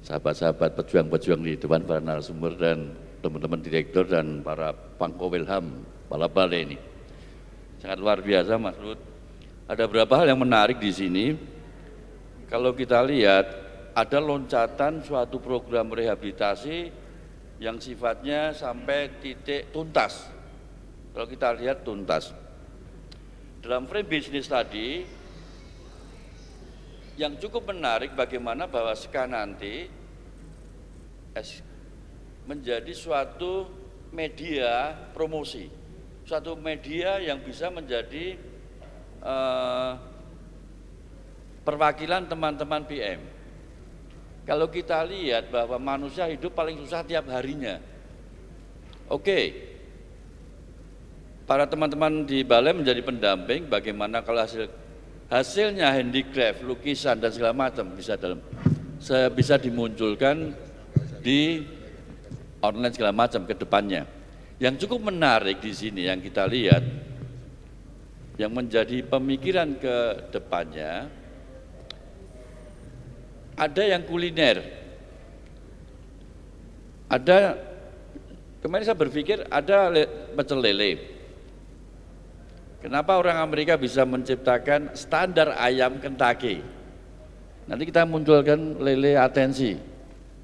sahabat-sahabat pejuang-pejuang di depan, para narasumber dan teman-teman direktur dan para Pangko Wilham, kepala balai ini. Sangat luar biasa Mas Lut. Ada beberapa hal yang menarik di sini. Kalau kita lihat ada loncatan suatu program rehabilitasi yang sifatnya sampai titik tuntas. Kalau kita lihat tuntas. Dalam frame bisnis tadi, yang cukup menarik bagaimana bahwa SKA nanti menjadi suatu media promosi, suatu media yang bisa menjadi perwakilan teman-teman PM. Kalau kita lihat bahwa manusia hidup paling susah tiap harinya. Oke, para teman-teman di balai menjadi pendamping bagaimana kalau hasilnya handicraft, lukisan dan segala macam bisa dimunculkan di online segala macam ke depannya. Yang cukup menarik di sini yang kita lihat, yang menjadi pemikiran ke depannya, ada yang kuliner, ada, kemarin saya berpikir ada pecel lele. Kenapa orang Amerika bisa menciptakan standar ayam Kentucky? Nanti kita munculkan lele atensi.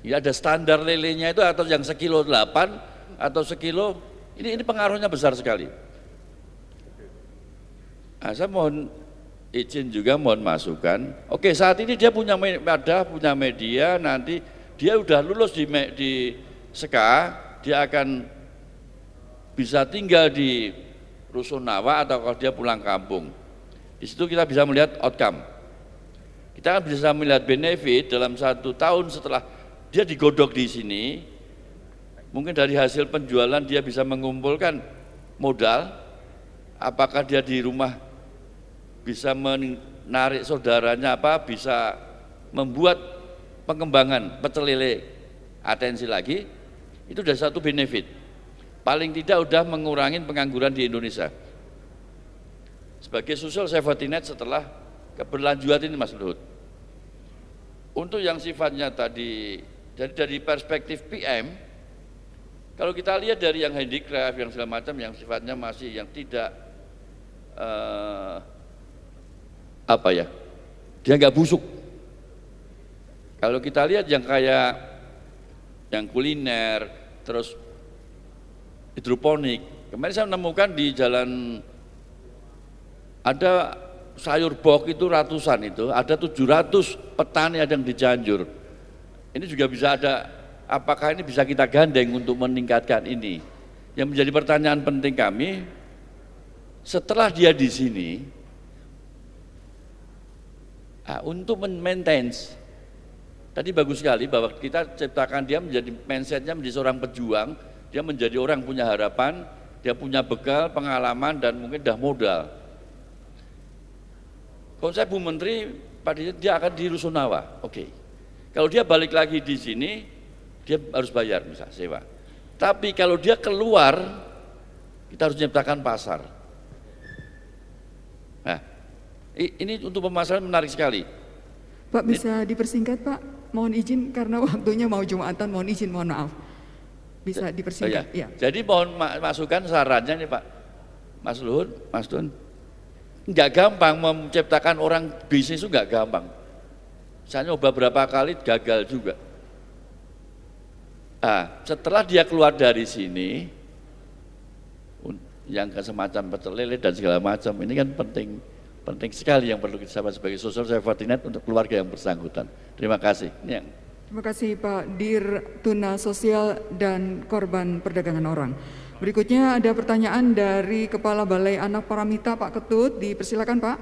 Ya ada standar lelenya itu atau yang sekilo 8 atau sekilo, ini pengaruhnya besar sekali. Nah, saya mohon izin juga, mohon masukan. Oke, saat ini dia punya media, nanti dia udah lulus di SKA, dia akan bisa tinggal di Rusunawa atau kalau dia pulang kampung. Di situ kita bisa melihat outcome. Kita kan bisa melihat benefit dalam 1 tahun setelah dia digodok di sini, mungkin dari hasil penjualan dia bisa mengumpulkan modal, apakah dia di rumah bisa menarik saudaranya, bisa membuat pengembangan pecel lele atensi lagi, itu sudah satu benefit. Paling tidak sudah mengurangi pengangguran di Indonesia. Sebagai social safety net setelah keberlanjutan ini Mas Luhut. Untuk yang sifatnya tadi, jadi dari perspektif PM, kalau kita lihat dari yang handicraft, yang segala macam, yang sifatnya masih yang tidak dia nggak busuk. Kalau kita lihat yang kayak yang kuliner, terus hidroponik, kemarin saya menemukan di jalan ada sayur bok itu ratusan, itu ada 700 petani ada yang di Cianjur. Ini juga bisa ada, apakah ini bisa kita gandeng untuk meningkatkan ini? Yang menjadi pertanyaan penting kami, setelah dia di sini, untuk maintenance Tadi bagus sekali bahwa kita ciptakan dia menjadi mindsetnya menjadi seorang pejuang, dia menjadi orang punya harapan, dia punya bekal, pengalaman dan mungkin dah modal. Konsep Bu Menteri, Pak Dirjen, dia akan di Rusunawa, oke. Kalau dia balik lagi di sini, dia harus bayar misalnya sewa. Tapi kalau dia keluar, kita harus menciptakan pasar. Nah, ini untuk pemasaran menarik sekali. Pak bisa dipersingkat Pak? Mohon izin karena waktunya mau Jumatan, mohon izin, mohon maaf. Bisa dipersingkat, ya. Jadi mohon masukan sarannya nih Pak, Mas Luhut, Mas Dun. Enggak gampang menciptakan orang bisnis itu enggak gampang. Saya nyoba beberapa kali gagal juga. Nah, setelah dia keluar dari sini, yang semacam pecel lele dan segala macam, ini kan penting sekali yang perlu kita sampaikan sebagai social safety net untuk keluarga yang bersangkutan. Terima kasih. Ini yang... Terima kasih Pak Dir Tuna Sosial dan Korban Perdagangan Orang. Berikutnya ada pertanyaan dari Kepala Balai Anak Paramita Pak Ketut, dipersilakan Pak.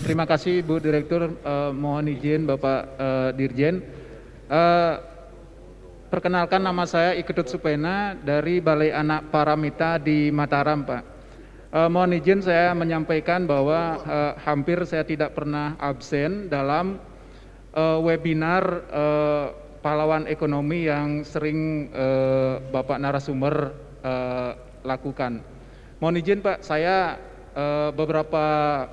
Terima kasih Bu Direktur, mohon izin Bapak Dirjen. Perkenalkan, nama saya Iketut Supena dari Balai Anak Paramita di Mataram Pak. Mohon izin saya menyampaikan bahwa hampir saya tidak pernah absen dalam webinar pahlawan ekonomi yang sering Bapak narasumber lakukan. Mohon izin Pak, saya beberapa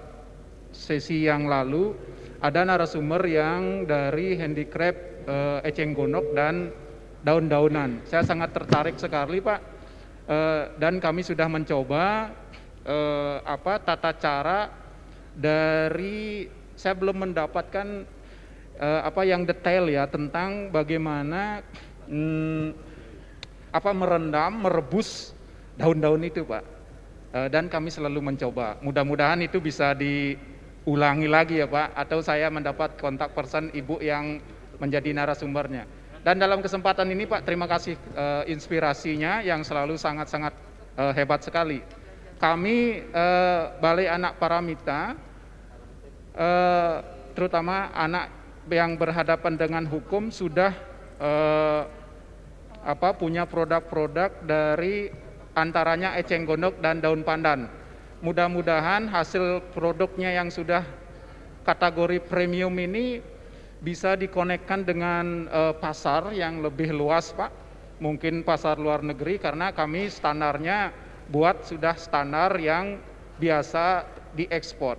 sesi yang lalu ada narasumber yang dari handicraft eceng gondok dan daun-daunan. Saya sangat tertarik sekali Pak, dan kami sudah mencoba tata cara dari, saya belum mendapatkan yang detail ya tentang bagaimana merebus daun-daun itu Pak, dan kami selalu mencoba. Mudah-mudahan itu bisa diulangi lagi ya Pak, atau saya mendapat kontak person ibu yang menjadi narasumbernya. Dan dalam kesempatan ini Pak, terima kasih inspirasinya yang selalu sangat-sangat hebat sekali. Kami Balai Anak Paramita, terutama anak yang berhadapan dengan hukum, sudah punya produk-produk dari antaranya eceng gondok dan daun pandan. Mudah-mudahan hasil produknya yang sudah kategori premium ini bisa dikonekkan dengan pasar yang lebih luas Pak, mungkin pasar luar negeri, karena kami standarnya buat sudah standar yang biasa diekspor.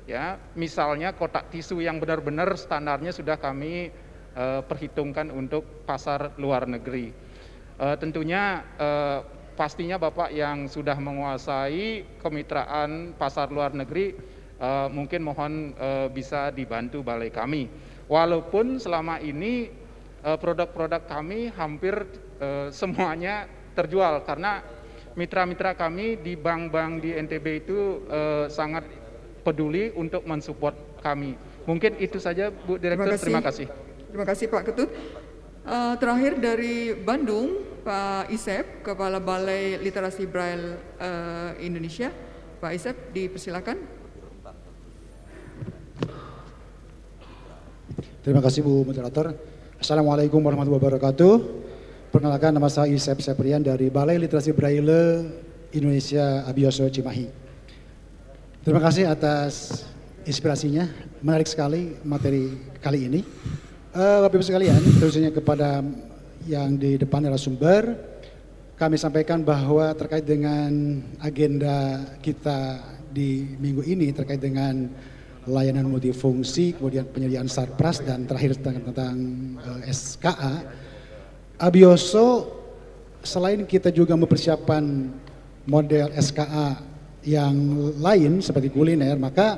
Ya, misalnya kotak tisu yang benar-benar standarnya sudah kami perhitungkan untuk pasar luar negeri. Tentunya pastinya Bapak yang sudah menguasai kemitraan pasar luar negeri, mungkin mohon bisa dibantu balai kami. Walaupun selama ini produk-produk kami hampir semuanya terjual, karena mitra-mitra kami di bank-bank di NTB itu sangat peduli untuk mensupport kami. Mungkin itu saja Bu Direktur, terima kasih. Terima kasih Pak Ketut. Terakhir dari Bandung, Pak Isep, Kepala Balai Literasi Braille Indonesia. Pak Isep, dipersilakan. Terima kasih Bu Moderator. Assalamualaikum warahmatullahi wabarakatuh. Perkenalkan, nama saya Isep Seprian dari Balai Literasi Braille Indonesia Abioso Cimahi. Terima kasih atas inspirasinya, menarik sekali materi kali ini. Bapak Ibu sekalian, khususnya kepada yang di depan narasumber, kami sampaikan bahwa terkait dengan agenda kita di minggu ini terkait dengan layanan multifungsi, kemudian penyediaan sarpras, dan terakhir tentang SKA. Abioso selain kita juga mempersiapkan model SKA yang lain seperti kuliner, maka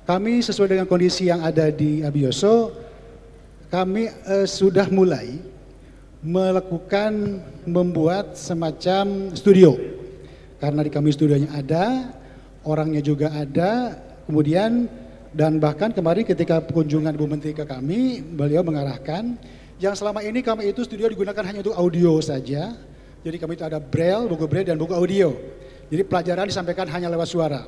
kami sesuai dengan kondisi yang ada di Abioso, kami sudah mulai melakukan membuat semacam studio. Karena di kami studionya ada, orangnya juga ada, kemudian dan bahkan kemarin ketika kunjungan Bu Menteri ke kami, beliau mengarahkan yang selama ini kami itu studio digunakan hanya untuk audio saja, Jadi kami itu ada braille, buku braille dan buku audio. Jadi pelajaran disampaikan hanya lewat suara.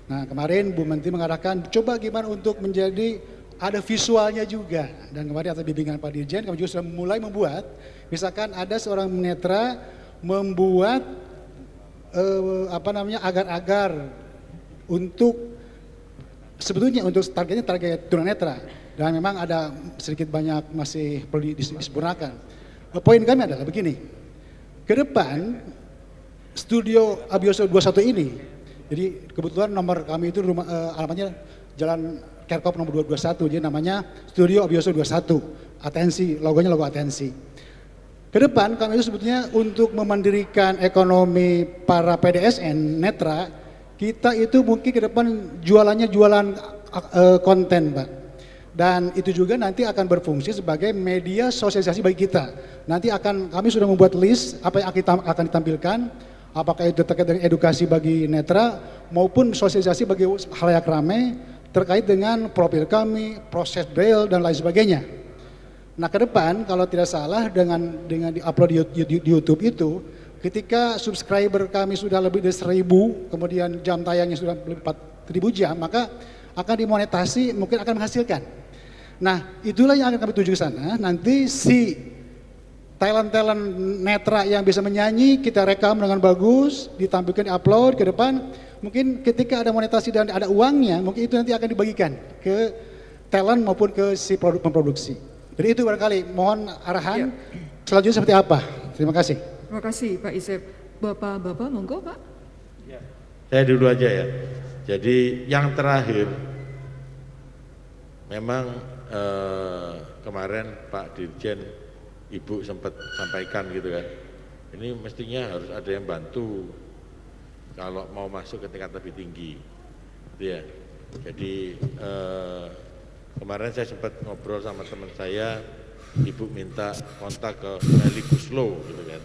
Nah kemarin Bu Menteri mengatakan coba gimana untuk menjadi ada visualnya juga. Dan kemarin atas bimbingan Pak Dirjen kami juga sudah mulai membuat, misalkan ada seorang netra membuat agar-agar untuk sebetulnya untuk target tunanetra, dan memang ada sedikit banyak masih perlu disempurnakan. Poin kami adalah begini, ke depan studio Abioso 21 ini, jadi kebetulan nomor kami itu alamatnya Jalan Kerkop nomor 221, jadi namanya Studio Abioso 21, Atensi, logonya logo Atensi. Ke depan kami itu sebetulnya untuk memandirikan ekonomi para PDSN netra, kita itu mungkin ke depan jualannya jualan konten, Pak. Dan itu juga nanti akan berfungsi sebagai media sosialisasi bagi kita. Nanti kami sudah membuat list apa yang akan ditampilkan, apakah itu terkait dengan edukasi bagi netra maupun sosialisasi bagi halayak ramai terkait dengan profil kami, proses braille dan lain sebagainya. Nah ke depan kalau tidak salah dengan di-upload di YouTube itu, ketika subscriber kami sudah lebih dari 1.000, kemudian jam tayangnya sudah lebih 4.000 jam, maka akan dimonetasi, mungkin akan menghasilkan. Nah itulah yang akan kami tuju ke sana. Nanti si talent-talent netra yang bisa menyanyi kita rekam dengan bagus, ditampilkan, di-upload ke depan. Mungkin ketika ada monetasi dan ada uangnya, mungkin itu nanti akan dibagikan ke talent maupun ke si pemproduksi. Jadi itu barangkali, mohon arahan selanjutnya seperti apa. Terima kasih. Terima kasih Pak Isep. Bapak, monggo Pak. Saya dulu aja ya. Jadi yang terakhir, memang kemarin Pak Dirjen, Ibu sempat sampaikan gitu kan. Ini mestinya harus ada yang bantu kalau mau masuk ke tingkat lebih tinggi. Gitu ya. Jadi kemarin saya sempat ngobrol sama teman saya, Ibu minta kontak ke Meli Guslo gitu kan.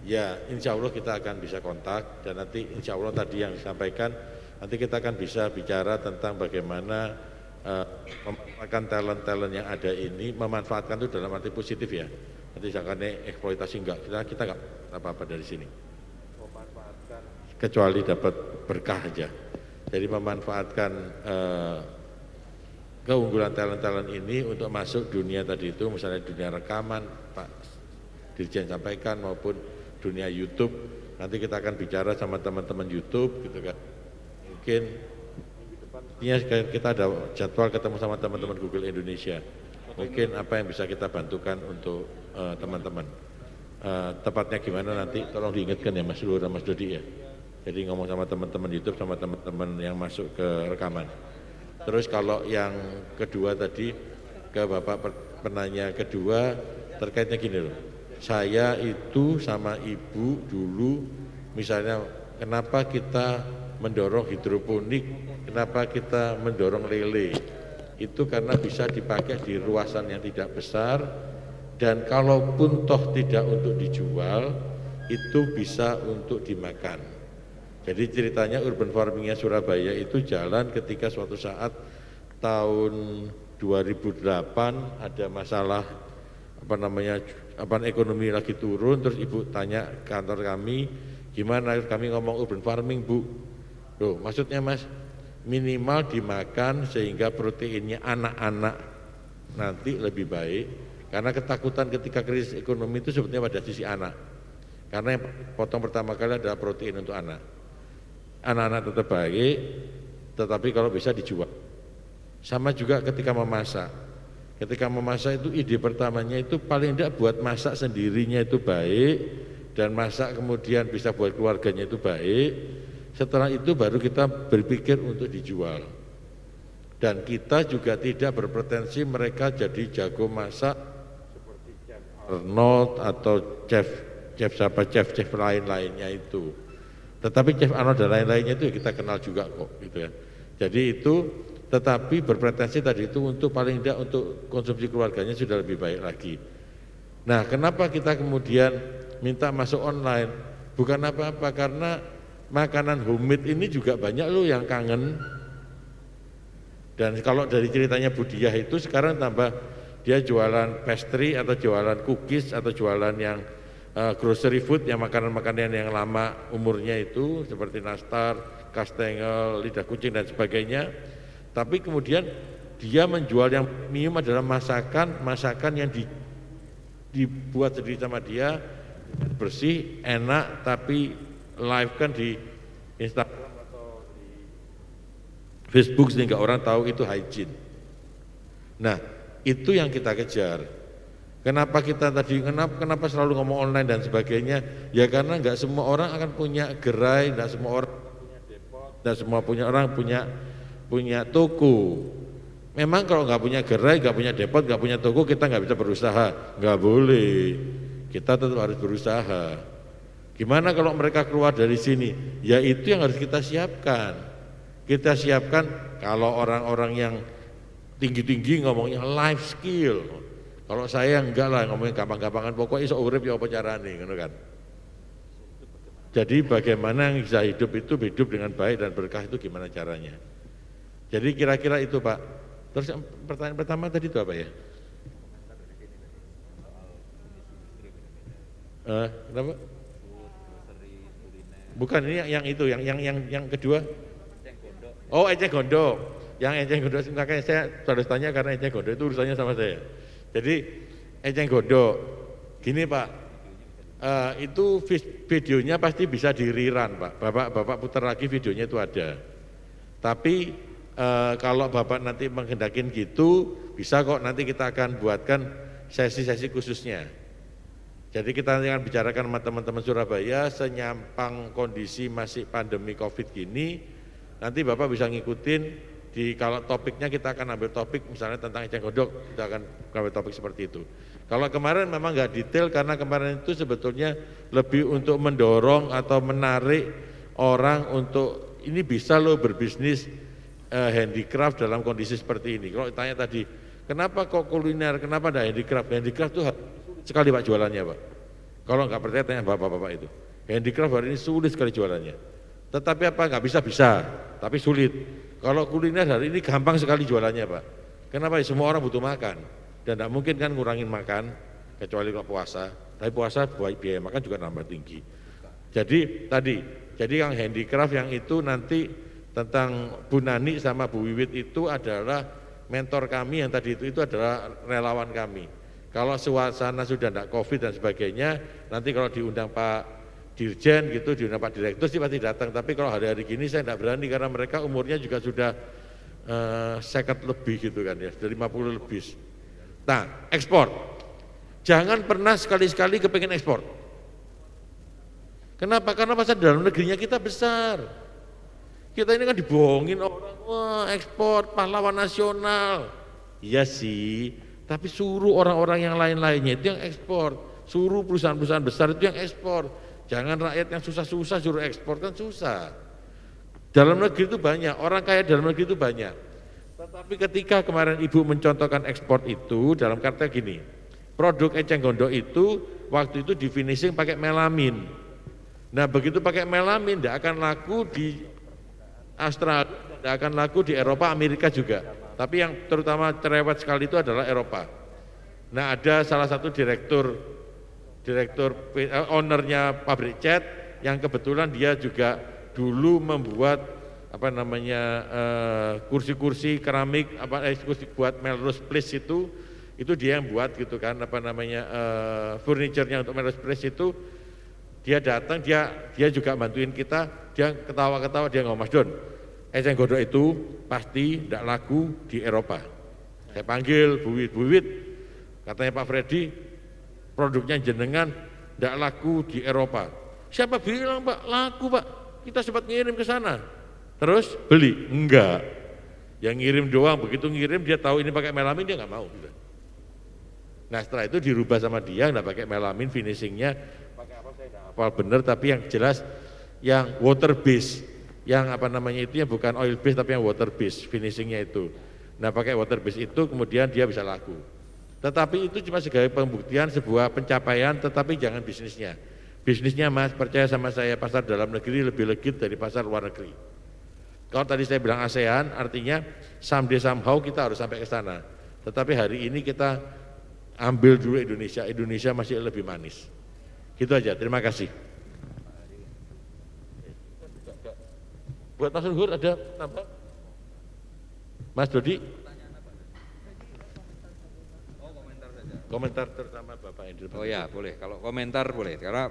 Ya insya Allah kita akan bisa kontak, dan nanti insya Allah tadi yang disampaikan, nanti kita akan bisa bicara tentang bagaimana memanfaatkan talent-talent yang ada ini, memanfaatkan itu dalam arti positif ya. Nanti jangan eksploitasi, kita enggak apa-apa dari sini. Memanfaatkan kecuali dapat berkah aja. Jadi memanfaatkan keunggulan talent-talent ini untuk masuk dunia tadi itu, misalnya dunia rekaman Pak Dirjen sampaikan, maupun dunia YouTube. Nanti kita akan bicara sama teman-teman YouTube gitu kan. Mungkin kita ada jadwal ketemu sama teman-teman Google Indonesia. Mungkin apa yang bisa kita bantukan untuk teman-teman. Tepatnya gimana nanti tolong diingatkan ya Mas Lur dan Mas Dodi ya. Jadi ngomong sama teman-teman YouTube, sama teman-teman yang masuk ke rekaman. Terus kalau yang kedua tadi, ke Bapak penanya kedua, terkaitnya gini loh. Saya itu sama Ibu dulu, misalnya kenapa kita mendorong hidroponik, kenapa kita mendorong lele. Itu karena bisa dipakai di luasan yang tidak besar, dan kalaupun toh tidak untuk dijual, itu bisa untuk dimakan. Jadi ceritanya urban farmingnya Surabaya itu jalan ketika suatu saat tahun 2008 ada masalah ekonomi lagi turun, terus Ibu tanya kantor kami, gimana kami ngomong urban farming Bu? Loh, maksudnya Mas, minimal dimakan sehingga proteinnya anak-anak nanti lebih baik, karena ketakutan ketika krisis ekonomi itu sebetulnya pada sisi anak, karena yang potong pertama kali adalah protein untuk anak. Anak-anak tetap baik, tetapi kalau bisa dijual. Sama juga ketika memasak. Ketika memasak itu ide pertamanya itu paling tidak buat masak sendirinya itu baik, dan masak kemudian bisa buat keluarganya itu baik. Setelah itu baru kita berpikir untuk dijual. Dan kita juga tidak berpretensi mereka jadi jago masak seperti Chef Arnold atau chef lain-lainnya itu. Tetapi Chef Arnold dan lain-lainnya itu kita kenal juga kok gitu ya. Jadi itu, tetapi berpretensi tadi itu untuk paling tidak untuk konsumsi keluarganya sudah lebih baik lagi. Nah kenapa kita kemudian minta masuk online? Bukan apa-apa, karena makanan homemade ini juga banyak loh yang kangen. Dan kalau dari ceritanya Budiah itu sekarang tambah dia jualan pastry atau jualan cookies atau jualan yang grocery food, yang makanan-makanan yang lama umurnya itu seperti nastar, kastengel, lidah kucing dan sebagainya. Tapi kemudian dia menjual yang premium adalah masakan yang dibuat sendiri sama dia, bersih, enak, tapi live kan di Instagram atau di Facebook sehingga orang tahu itu hygiene. Nah, itu yang kita kejar. Kenapa kita tadi, kenapa selalu ngomong online dan sebagainya? Ya karena nggak semua orang akan punya gerai, nggak semua orang punya depot, nggak semua orang punya toko. Memang kalau nggak punya gerai, nggak punya depot, nggak punya toko, kita nggak bisa berusaha. Nggak boleh. Kita tetap harus berusaha. Gimana kalau mereka keluar dari sini? Ya itu yang harus kita siapkan. Kita siapkan kalau orang-orang yang tinggi-tinggi ngomongnya life skill. Kalau saya enggak lah ngomongin gampang-gampangan, pokoknya iso urip ya apa carane, ngono kan. Jadi bagaimana yang bisa hidup itu hidup dengan baik dan berkah itu gimana caranya. Jadi kira-kira itu Pak. Terus pertanyaan pertama tadi itu apa ya? Kenapa? Bukan, ini yang itu, yang kedua. Oh, eceng gondok. Yang eceng gondok, makanya saya harus tanya karena eceng gondok itu urusannya sama saya. Jadi eceng gondok, gini Pak, itu videonya pasti bisa di rerun Pak. Bapak putar lagi videonya itu ada. Tapi kalau Bapak nanti menghendakin gitu, bisa kok nanti kita akan buatkan sesi-sesi khususnya. Jadi kita akan bicarakan sama teman-teman Surabaya, senyampang kondisi masih pandemi COVID gini, nanti Bapak bisa ngikutin. Kalau topiknya kita akan ambil topik misalnya tentang eceng gondok, kita akan ambil topik seperti itu. Kalau kemarin memang nggak detail karena kemarin itu sebetulnya lebih untuk mendorong atau menarik orang untuk ini bisa loh berbisnis handicraft dalam kondisi seperti ini. Kalau ditanya tadi, kenapa kok kuliner, kenapa ada handicraft? Handicraft itu sekali Pak jualannya Pak. Kalau nggak percaya tanya bapak-bapak itu. Handicraft hari ini sulit sekali jualannya. Tetapi apa nggak bisa, tapi sulit. Kalau kuliner hari ini gampang sekali jualannya Pak. Kenapa? Semua orang butuh makan dan tidak mungkin kan ngurangin makan kecuali kalau puasa. Tapi puasa biaya makan juga nambah tinggi. Jadi yang handicraft yang itu nanti tentang Bu Nani sama Bu Wiwit itu adalah mentor kami yang tadi itu adalah relawan kami. Kalau suasana sudah tidak COVID dan sebagainya, nanti kalau diundang Pak Dirjen gitu, diundang Pak Direktur sih pasti datang. Tapi kalau hari-hari gini saya tidak berani karena mereka umurnya juga sudah 50 lebih gitu kan ya, dari 50 lebih. Nah, ekspor. Jangan pernah sekali-sekali kepengen ekspor. Kenapa? Karena pasar dalam negerinya kita besar. Kita ini kan dibohongin orang, wah ekspor, pahlawan nasional. Iya sih, tapi suruh orang-orang yang lain-lainnya itu yang ekspor. Suruh perusahaan-perusahaan besar itu yang ekspor. Jangan rakyat yang susah-susah suruh ekspor, kan susah. Dalam negeri itu banyak, orang kaya dalam negeri itu banyak. Tetapi ketika kemarin Ibu mencontohkan ekspor itu dalam kata gini, produk eceng gondok itu waktu itu di finishing pakai melamin. Nah begitu pakai melamin tidak akan laku di Australia, tidak akan laku di Eropa, Amerika juga. Tapi yang terutama cerewet sekali itu adalah Eropa. Nah ada salah satu direktur ownernya pabrik cat yang kebetulan dia juga dulu membuat kursi-kursi keramik kursi buat Melrose Place itu dia yang buat gitu kan furniture-nya untuk Melrose Place itu dia datang dia juga bantuin kita, dia ketawa-ketawa, dia ngomong, Mas Don, eceng gondok itu pasti tidak laku di Eropa. Saya panggil Bu Wiwit, katanya Pak Freddy, produknya jenengan tidak laku di Eropa. Siapa bilang Pak, laku Pak, kita sempat ngirim ke sana. Terus beli? Enggak. Yang ngirim doang, begitu ngirim dia tahu ini pakai melamin, dia nggak mau. Nah setelah itu dirubah sama dia, nggak pakai melamin, finishingnya pakai apa saya nggak hafal bener, tapi yang jelas yang water base, yang itu yang bukan oil base tapi yang water base finishingnya itu. Nah pakai water base itu kemudian dia bisa laku. Tetapi itu cuma sebagai pembuktian sebuah pencapaian, tetapi jangan bisnisnya. Bisnisnya Mas, percaya sama saya, pasar dalam negeri lebih legit dari pasar luar negeri. Kalau tadi saya bilang ASEAN, artinya someday somehow kita harus sampai ke sana. Tetapi hari ini kita ambil dulu Indonesia masih lebih manis. Gitu aja, terima kasih. Buat Mas Luhur ada tambah? Mas Dodi? Komentar terutama Bapak Indri. Oh ya, boleh. Kalau komentar boleh. Karena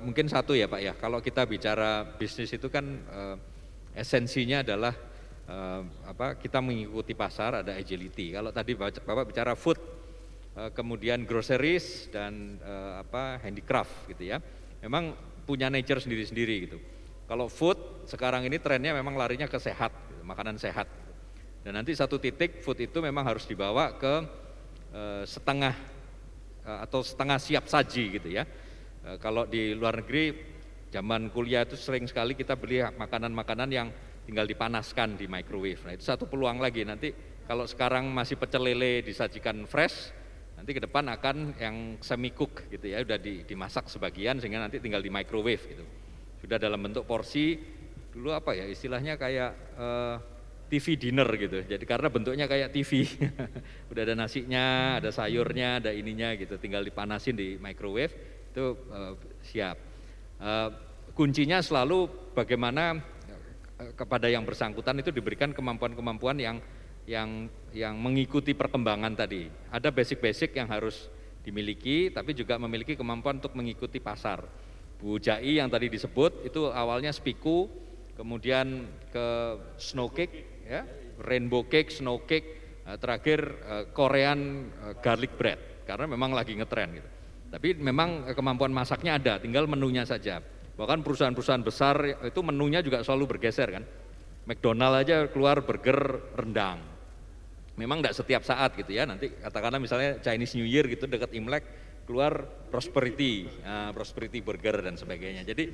mungkin satu ya Pak ya, kalau kita bicara bisnis itu kan esensinya adalah kita mengikuti pasar, ada agility. Kalau tadi Bapak bicara food, kemudian groceries dan handicraft gitu ya. Memang punya nature sendiri-sendiri gitu. Kalau food sekarang ini trennya memang larinya ke sehat, gitu, makanan sehat. Dan nanti satu titik food itu memang harus dibawa ke setengah siap saji gitu ya. Kalau di luar negeri zaman kuliah itu sering sekali kita beli makanan-makanan yang tinggal dipanaskan di microwave. Nah itu satu peluang lagi, nanti kalau sekarang masih pecel lele disajikan fresh, nanti ke depan akan yang semi cook gitu ya, udah dimasak sebagian sehingga nanti tinggal di microwave gitu. Sudah dalam bentuk porsi, dulu istilahnya kayak TV dinner gitu, jadi karena bentuknya kayak TV, udah ada nasinya, ada sayurnya, ada ininya gitu, tinggal dipanasin di microwave, itu siap. Kuncinya selalu bagaimana kepada yang bersangkutan itu diberikan kemampuan-kemampuan yang mengikuti perkembangan tadi. Ada basic-basic yang harus dimiliki, tapi juga memiliki kemampuan untuk mengikuti pasar. Bu Jai yang tadi disebut itu awalnya spiku, kemudian ke snow cake, ya, rainbow cake, snow cake, terakhir Korean garlic bread, karena memang lagi ngetren gitu. Tapi memang kemampuan masaknya ada, tinggal menunya saja. Bahkan perusahaan-perusahaan besar itu menunya juga selalu bergeser kan. McDonald aja keluar burger rendang. Memang tidak setiap saat gitu ya, nanti katakanlah misalnya Chinese New Year gitu dekat Imlek, keluar prosperity burger dan sebagainya. Jadi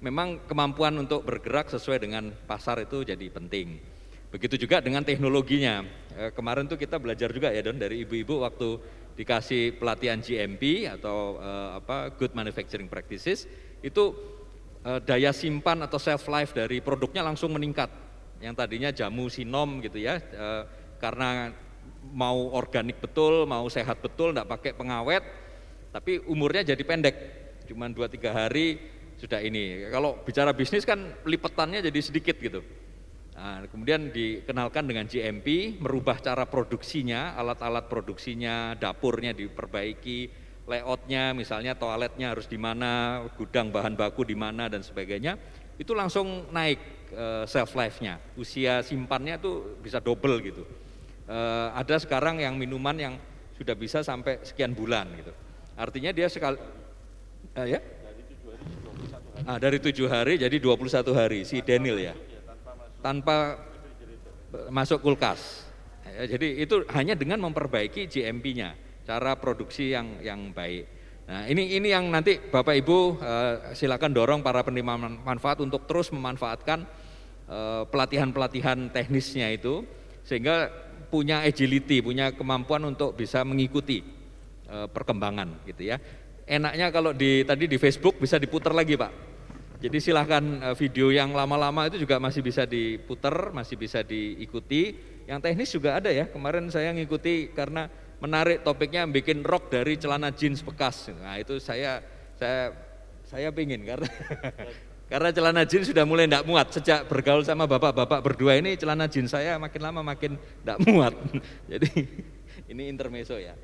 memang kemampuan untuk bergerak sesuai dengan pasar itu jadi penting. Begitu juga dengan teknologinya. Kemarin tuh kita belajar juga ya Don dari ibu-ibu waktu dikasih pelatihan GMP atau Good Manufacturing Practices, itu daya simpan atau shelf life dari produknya langsung meningkat. Yang tadinya jamu sinom gitu ya, karena mau organik betul, mau sehat betul, enggak pakai pengawet, tapi umurnya jadi pendek, cuma 2-3 hari sudah ini. Kalau bicara bisnis kan lipetannya jadi sedikit gitu. Nah, kemudian dikenalkan dengan GMP, merubah cara produksinya, alat-alat produksinya, dapurnya diperbaiki, layoutnya, misalnya toiletnya harus di mana, gudang bahan baku di mana dan sebagainya, itu langsung naik shelf life-nya, usia simpannya itu bisa double gitu. Ada sekarang yang minuman yang sudah bisa sampai sekian bulan gitu. Artinya dia sekali, dari 7 hari jadi 21 hari si Daniel ya, tanpa masuk kulkas. Ya, jadi itu hanya dengan memperbaiki GMP-nya, cara produksi yang baik. Nah ini yang nanti Bapak Ibu silakan dorong para penerima manfaat untuk terus memanfaatkan pelatihan-pelatihan teknisnya itu, sehingga punya agility, punya kemampuan untuk bisa mengikuti perkembangan gitu ya. Enaknya kalau tadi di Facebook bisa diputar lagi Pak. Jadi silahkan video yang lama-lama itu juga masih bisa diputar, masih bisa diikuti. Yang teknis juga ada ya, kemarin saya ngikuti karena menarik topiknya bikin rok dari celana jeans bekas. Nah itu saya pingin karena celana jeans sudah mulai tidak muat. Sejak bergaul sama bapak-bapak berdua ini celana jeans saya makin lama makin tidak muat. Jadi ini intermezzo ya.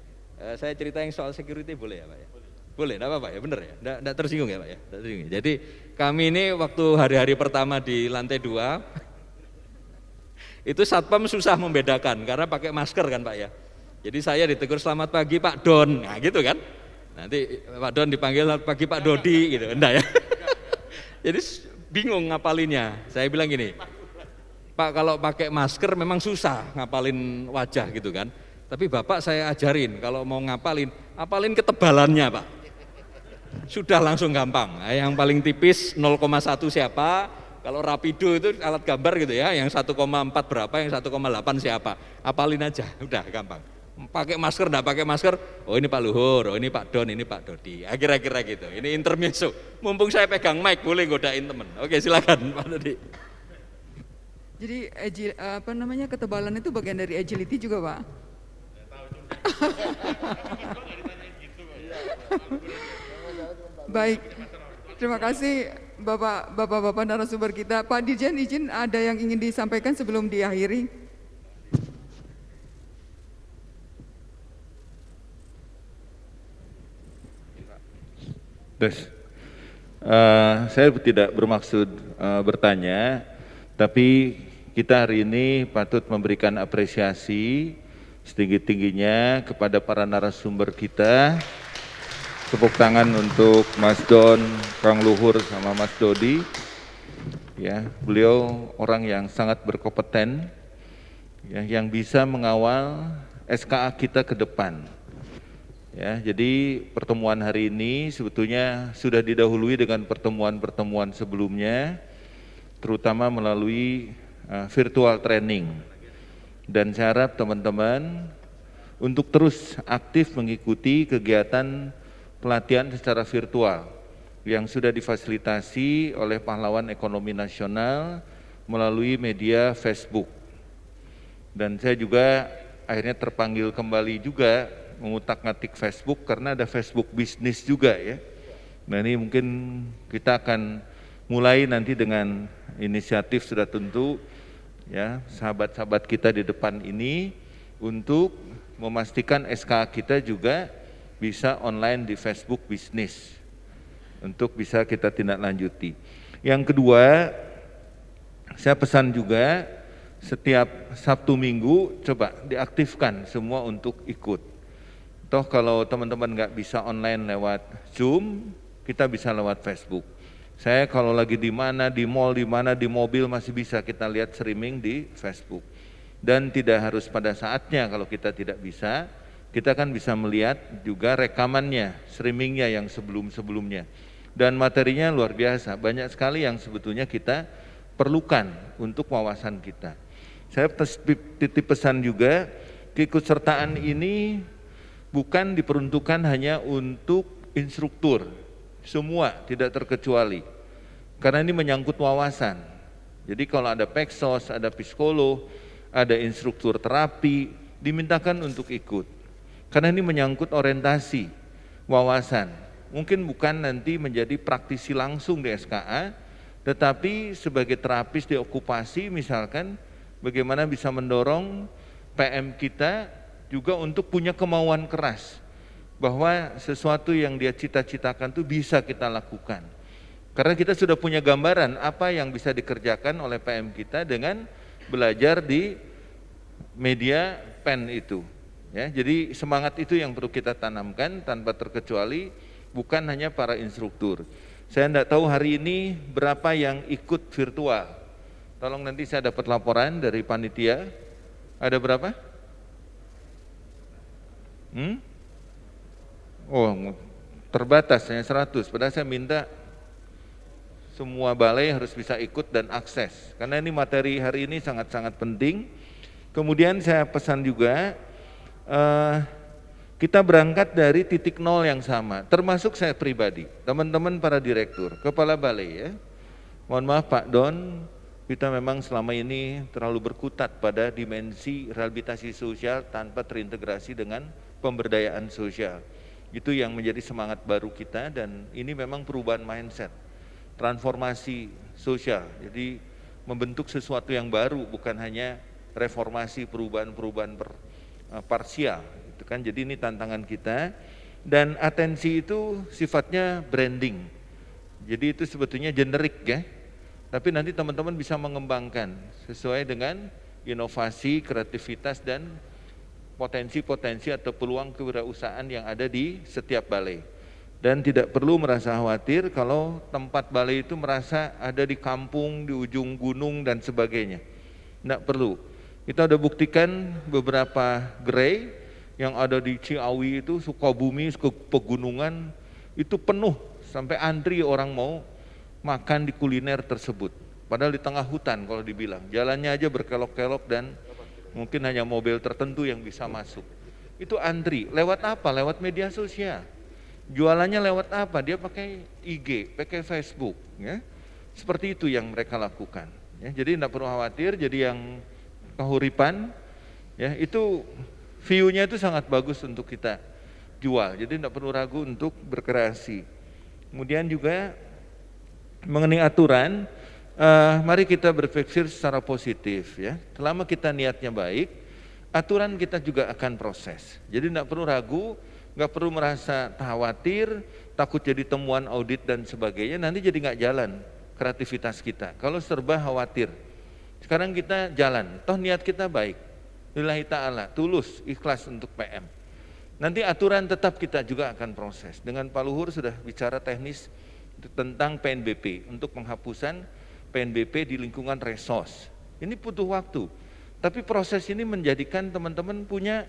Saya cerita yang soal security boleh ya Pak ya? Boleh, enggak apa-apa ya, bener ya? Enggak tersinggung ya Pak ya? Enggak tersinggung. Jadi kami ini waktu hari-hari pertama di lantai 2, itu satpam susah membedakan karena pakai masker kan Pak ya. Jadi saya ditegur selamat pagi Pak Don, nah gitu kan. Nanti Pak Don dipanggil selamat pagi Pak Dodi gitu, enggak ya. Jadi bingung ngapalinnya. Saya bilang gini, Pak kalau pakai masker memang susah ngapalin wajah gitu kan. Tapi Bapak saya ajarin kalau mau apalin ketebalannya Pak. Sudah langsung gampang. Nah, yang paling tipis 0,1 siapa, kalau Rapido itu alat gambar gitu ya, yang 1,4 berapa, yang 1,8 siapa. Apalin aja, udah gampang. Pakai masker, enggak pakai masker, oh ini Pak Luhur, oh ini Pak Don, ini Pak Dodi. Kira-kira gitu. Ini intermezzo. Mumpung saya pegang mic, boleh godain teman. Oke, silakan Pak Dodi. Jadi ketebalan itu bagian dari agility juga Pak? Baik, terima kasih Bapak-Bapak narasumber kita. Pak Dirjen, izin ada yang ingin disampaikan sebelum diakhiri? Saya tidak bermaksud bertanya, tapi kita hari ini patut memberikan apresiasi setinggi-tingginya kepada para narasumber kita. Tepuk tangan untuk Mas Don, Kang Luhur, sama Mas Dodi. Ya, beliau orang yang sangat berkompeten, ya, yang bisa mengawal SKA kita ke depan. Ya, jadi pertemuan hari ini sebetulnya sudah didahului dengan pertemuan-pertemuan sebelumnya, terutama melalui virtual training. Dan saya harap teman-teman untuk terus aktif mengikuti kegiatan pelatihan secara virtual yang sudah difasilitasi oleh pahlawan ekonomi nasional melalui media Facebook. Dan saya juga akhirnya terpanggil kembali juga mengutak-ngatik Facebook karena ada Facebook bisnis juga ya. Nah ini mungkin kita akan mulai nanti dengan inisiatif sudah tentu ya sahabat-sahabat kita di depan ini untuk memastikan SKA kita juga bisa online di Facebook bisnis untuk bisa kita tindak lanjuti. Yang kedua, saya pesan juga setiap Sabtu Minggu coba diaktifkan semua untuk ikut. Toh kalau teman-teman nggak bisa online lewat Zoom, kita bisa lewat Facebook. Saya kalau lagi di mana, di mall, di mana, di mobil masih bisa kita lihat streaming di Facebook. Dan tidak harus pada saatnya kalau kita tidak bisa, kita kan bisa melihat juga rekamannya, streamingnya yang sebelum-sebelumnya. Dan materinya luar biasa, banyak sekali yang sebetulnya kita perlukan untuk wawasan kita. Saya titip pesan juga, keikutsertaan ini bukan diperuntukkan hanya untuk instruktur, semua tidak terkecuali. Karena ini menyangkut wawasan. Jadi kalau ada peksos, ada psikolog, ada instruktur terapi, dimintakan untuk ikut. Karena ini menyangkut orientasi, wawasan. Mungkin bukan nanti menjadi praktisi langsung di SKA, tetapi sebagai terapis di okupasi misalkan, bagaimana bisa mendorong PM kita juga untuk punya kemauan keras. Bahwa sesuatu yang dia cita-citakan itu bisa kita lakukan. Karena kita sudah punya gambaran apa yang bisa dikerjakan oleh PM kita dengan belajar di media pen itu. Ya, jadi semangat itu yang perlu kita tanamkan tanpa terkecuali, bukan hanya para instruktur. Saya tidak tahu hari ini berapa yang ikut virtual. Tolong nanti saya dapat laporan dari panitia. Ada berapa? Oh, terbatas hanya 100. Padahal saya minta semua balai harus bisa ikut dan akses. Karena ini materi hari ini sangat-sangat penting. Kemudian saya pesan juga, kita berangkat dari titik nol yang sama, termasuk saya pribadi, teman-teman para direktur, kepala balai ya. Mohon maaf Pak Don, kita memang selama ini terlalu berkutat pada dimensi rehabilitasi sosial tanpa terintegrasi dengan pemberdayaan sosial. Itu yang menjadi semangat baru kita dan ini memang perubahan mindset, transformasi sosial. Jadi membentuk sesuatu yang baru, bukan hanya reformasi perubahan-perubahan parsial. Itu kan jadi ini tantangan kita dan atensi itu sifatnya branding. Jadi itu sebetulnya generik ya. Tapi nanti teman-teman bisa mengembangkan sesuai dengan inovasi, kreativitas dan potensi-potensi atau peluang kewirausahaan yang ada di setiap balai. Dan tidak perlu merasa khawatir kalau tempat balai itu merasa ada di kampung, di ujung gunung dan sebagainya. Tidak perlu. Kita udah buktikan beberapa gerai yang ada di Ciawi itu, Sukabumi, ke pegunungan, itu penuh sampai antri orang mau makan di kuliner tersebut. Padahal di tengah hutan kalau dibilang, jalannya aja berkelok-kelok dan mungkin hanya mobil tertentu yang bisa masuk. Itu antri, lewat apa? Lewat media sosial. Jualannya lewat apa? Dia pakai IG, pakai Facebook. Ya. Seperti itu yang mereka lakukan. Ya, jadi tidak perlu khawatir, jadi yang kahuripan, ya itu view-nya itu sangat bagus untuk kita jual. Jadi tidak perlu ragu untuk berkreasi. Kemudian juga mengenai aturan, mari kita berpikir secara positif ya. Selama kita niatnya baik, aturan kita juga akan proses. Jadi tidak perlu ragu, nggak perlu merasa khawatir, takut jadi temuan audit dan sebagainya, nanti jadi nggak jalan kreativitas kita. Kalau serba khawatir, sekarang kita jalan, toh niat kita baik, lillahi ta'ala, tulus, ikhlas untuk PM. Nanti aturan tetap kita juga akan proses. Dengan Pak Luhur sudah bicara teknis tentang PNBP, untuk penghapusan PNBP di lingkungan resos. Ini butuh waktu, tapi proses ini menjadikan teman-teman punya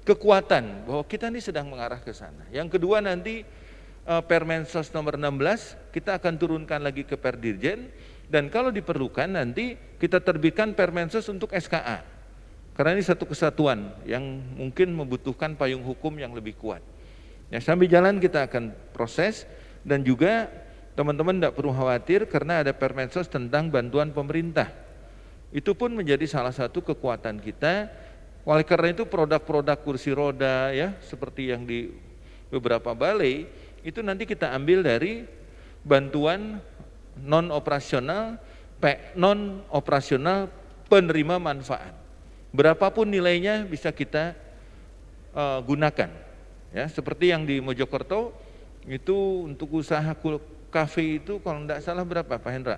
kekuatan bahwa kita ini sedang mengarah ke sana. Yang kedua nanti Permensos nomor 16 kita akan turunkan lagi ke Perdirjen, dan kalau diperlukan nanti kita terbitkan Permensos untuk SKA. Karena ini satu kesatuan yang mungkin membutuhkan payung hukum yang lebih kuat. Ya, sambil jalan kita akan proses, dan juga teman-teman tidak perlu khawatir karena ada Permensos tentang bantuan pemerintah. Itu pun menjadi salah satu kekuatan kita. Oleh karena itu produk-produk kursi roda ya seperti yang di beberapa balai itu nanti kita ambil dari bantuan non operasional penerima manfaat. Berapapun nilainya bisa kita gunakan. Ya, seperti yang di Mojokerto itu untuk usaha kafe itu kalau tidak salah berapa Pak Hendra?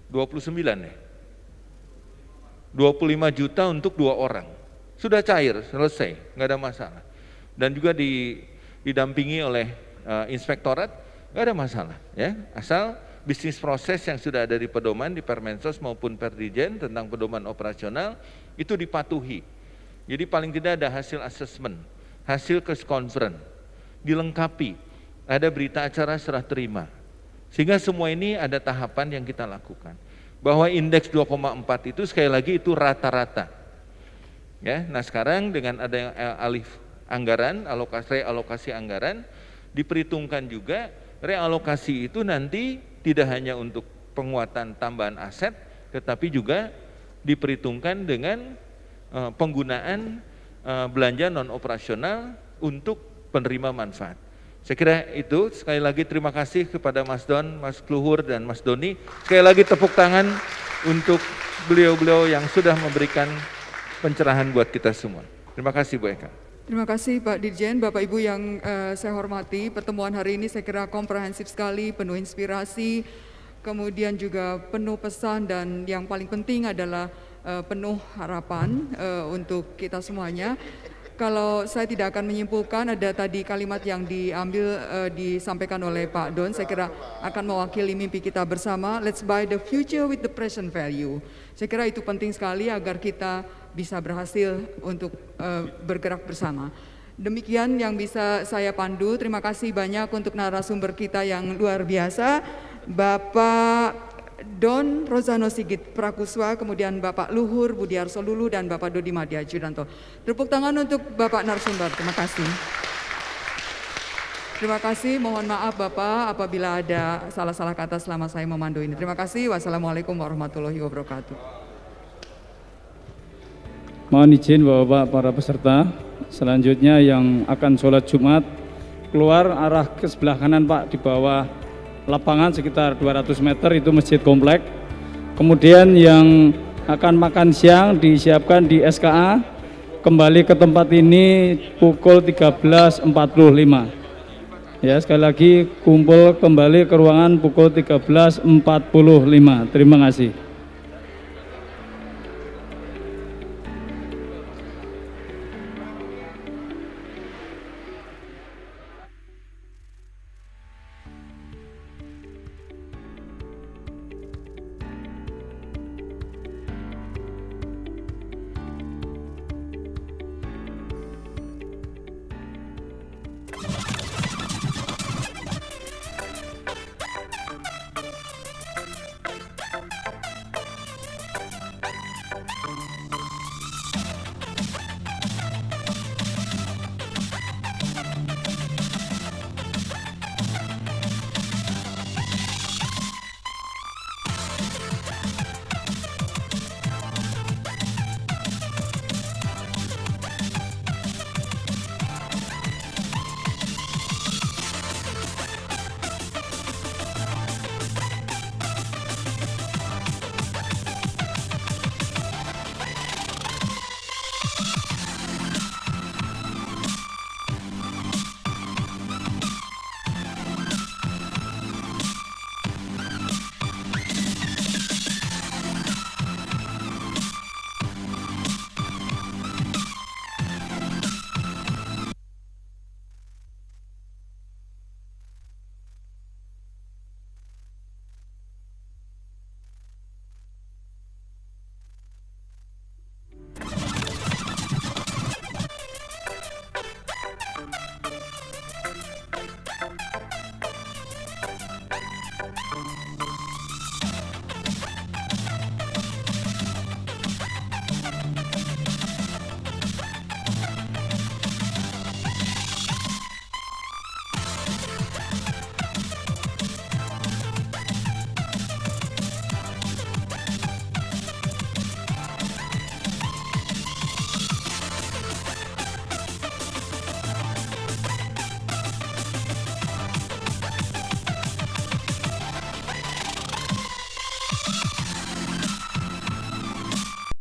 29 ya. 25 juta untuk 2 orang. Sudah cair, selesai, nggak ada masalah. Dan juga didampingi oleh inspektorat, nggak ada masalah. Ya, asal bisnis proses yang sudah ada di pedoman, di Permensos maupun Perdirjen tentang pedoman operasional, itu dipatuhi. Jadi paling tidak ada hasil asesmen, hasil case conference, dilengkapi, ada berita acara serah terima. Sehingga semua ini ada tahapan yang kita lakukan. Bahwa indeks 2,4 itu sekali lagi itu rata-rata. Ya, nah sekarang dengan ada alih anggaran, realokasi anggaran, diperhitungkan juga realokasi itu nanti tidak hanya untuk penguatan tambahan aset, tetapi juga diperhitungkan dengan penggunaan belanja non operasional untuk penerima manfaat. Saya kira itu. Sekali lagi terima kasih kepada Mas Don, Mas Luhur, dan Mas Doni. Sekali lagi tepuk tangan untuk beliau-beliau yang sudah memberikan pencerahan buat kita semua. Terima kasih Bu Eka. Terima kasih Pak Dirjen, Bapak Ibu yang saya hormati. Pertemuan hari ini saya kira komprehensif sekali, penuh inspirasi, kemudian juga penuh pesan, dan yang paling penting adalah penuh harapan untuk kita semuanya. Kalau saya tidak akan menyimpulkan, ada tadi kalimat yang disampaikan oleh Pak Don, saya kira akan mewakili mimpi kita bersama, let's buy the future with the present value. Saya kira itu penting sekali agar kita bisa berhasil untuk bergerak bersama. Demikian yang bisa saya pandu. Terima kasih banyak untuk narasumber kita yang luar biasa, Bapak Don Rozano Sigit Prakuswa, kemudian Bapak Luhur Budiarso Lulu, dan Bapak Dodi Madya Judanto. Tepuk tangan untuk Bapak narasumber. Terima kasih. Terima kasih. Mohon maaf Bapak apabila ada salah-salah kata selama saya memandu ini. Terima kasih. Wassalamualaikum warahmatullahi wabarakatuh. Mohon izin Bapak-Bapak para peserta, selanjutnya yang akan sholat Jumat keluar arah ke sebelah kanan Pak, di bawah lapangan sekitar 200 meter itu masjid komplek. Kemudian yang akan makan siang disiapkan di SKA, kembali ke tempat ini pukul 13.45. Ya, sekali lagi kumpul kembali ke ruangan pukul 13.45. Terima kasih.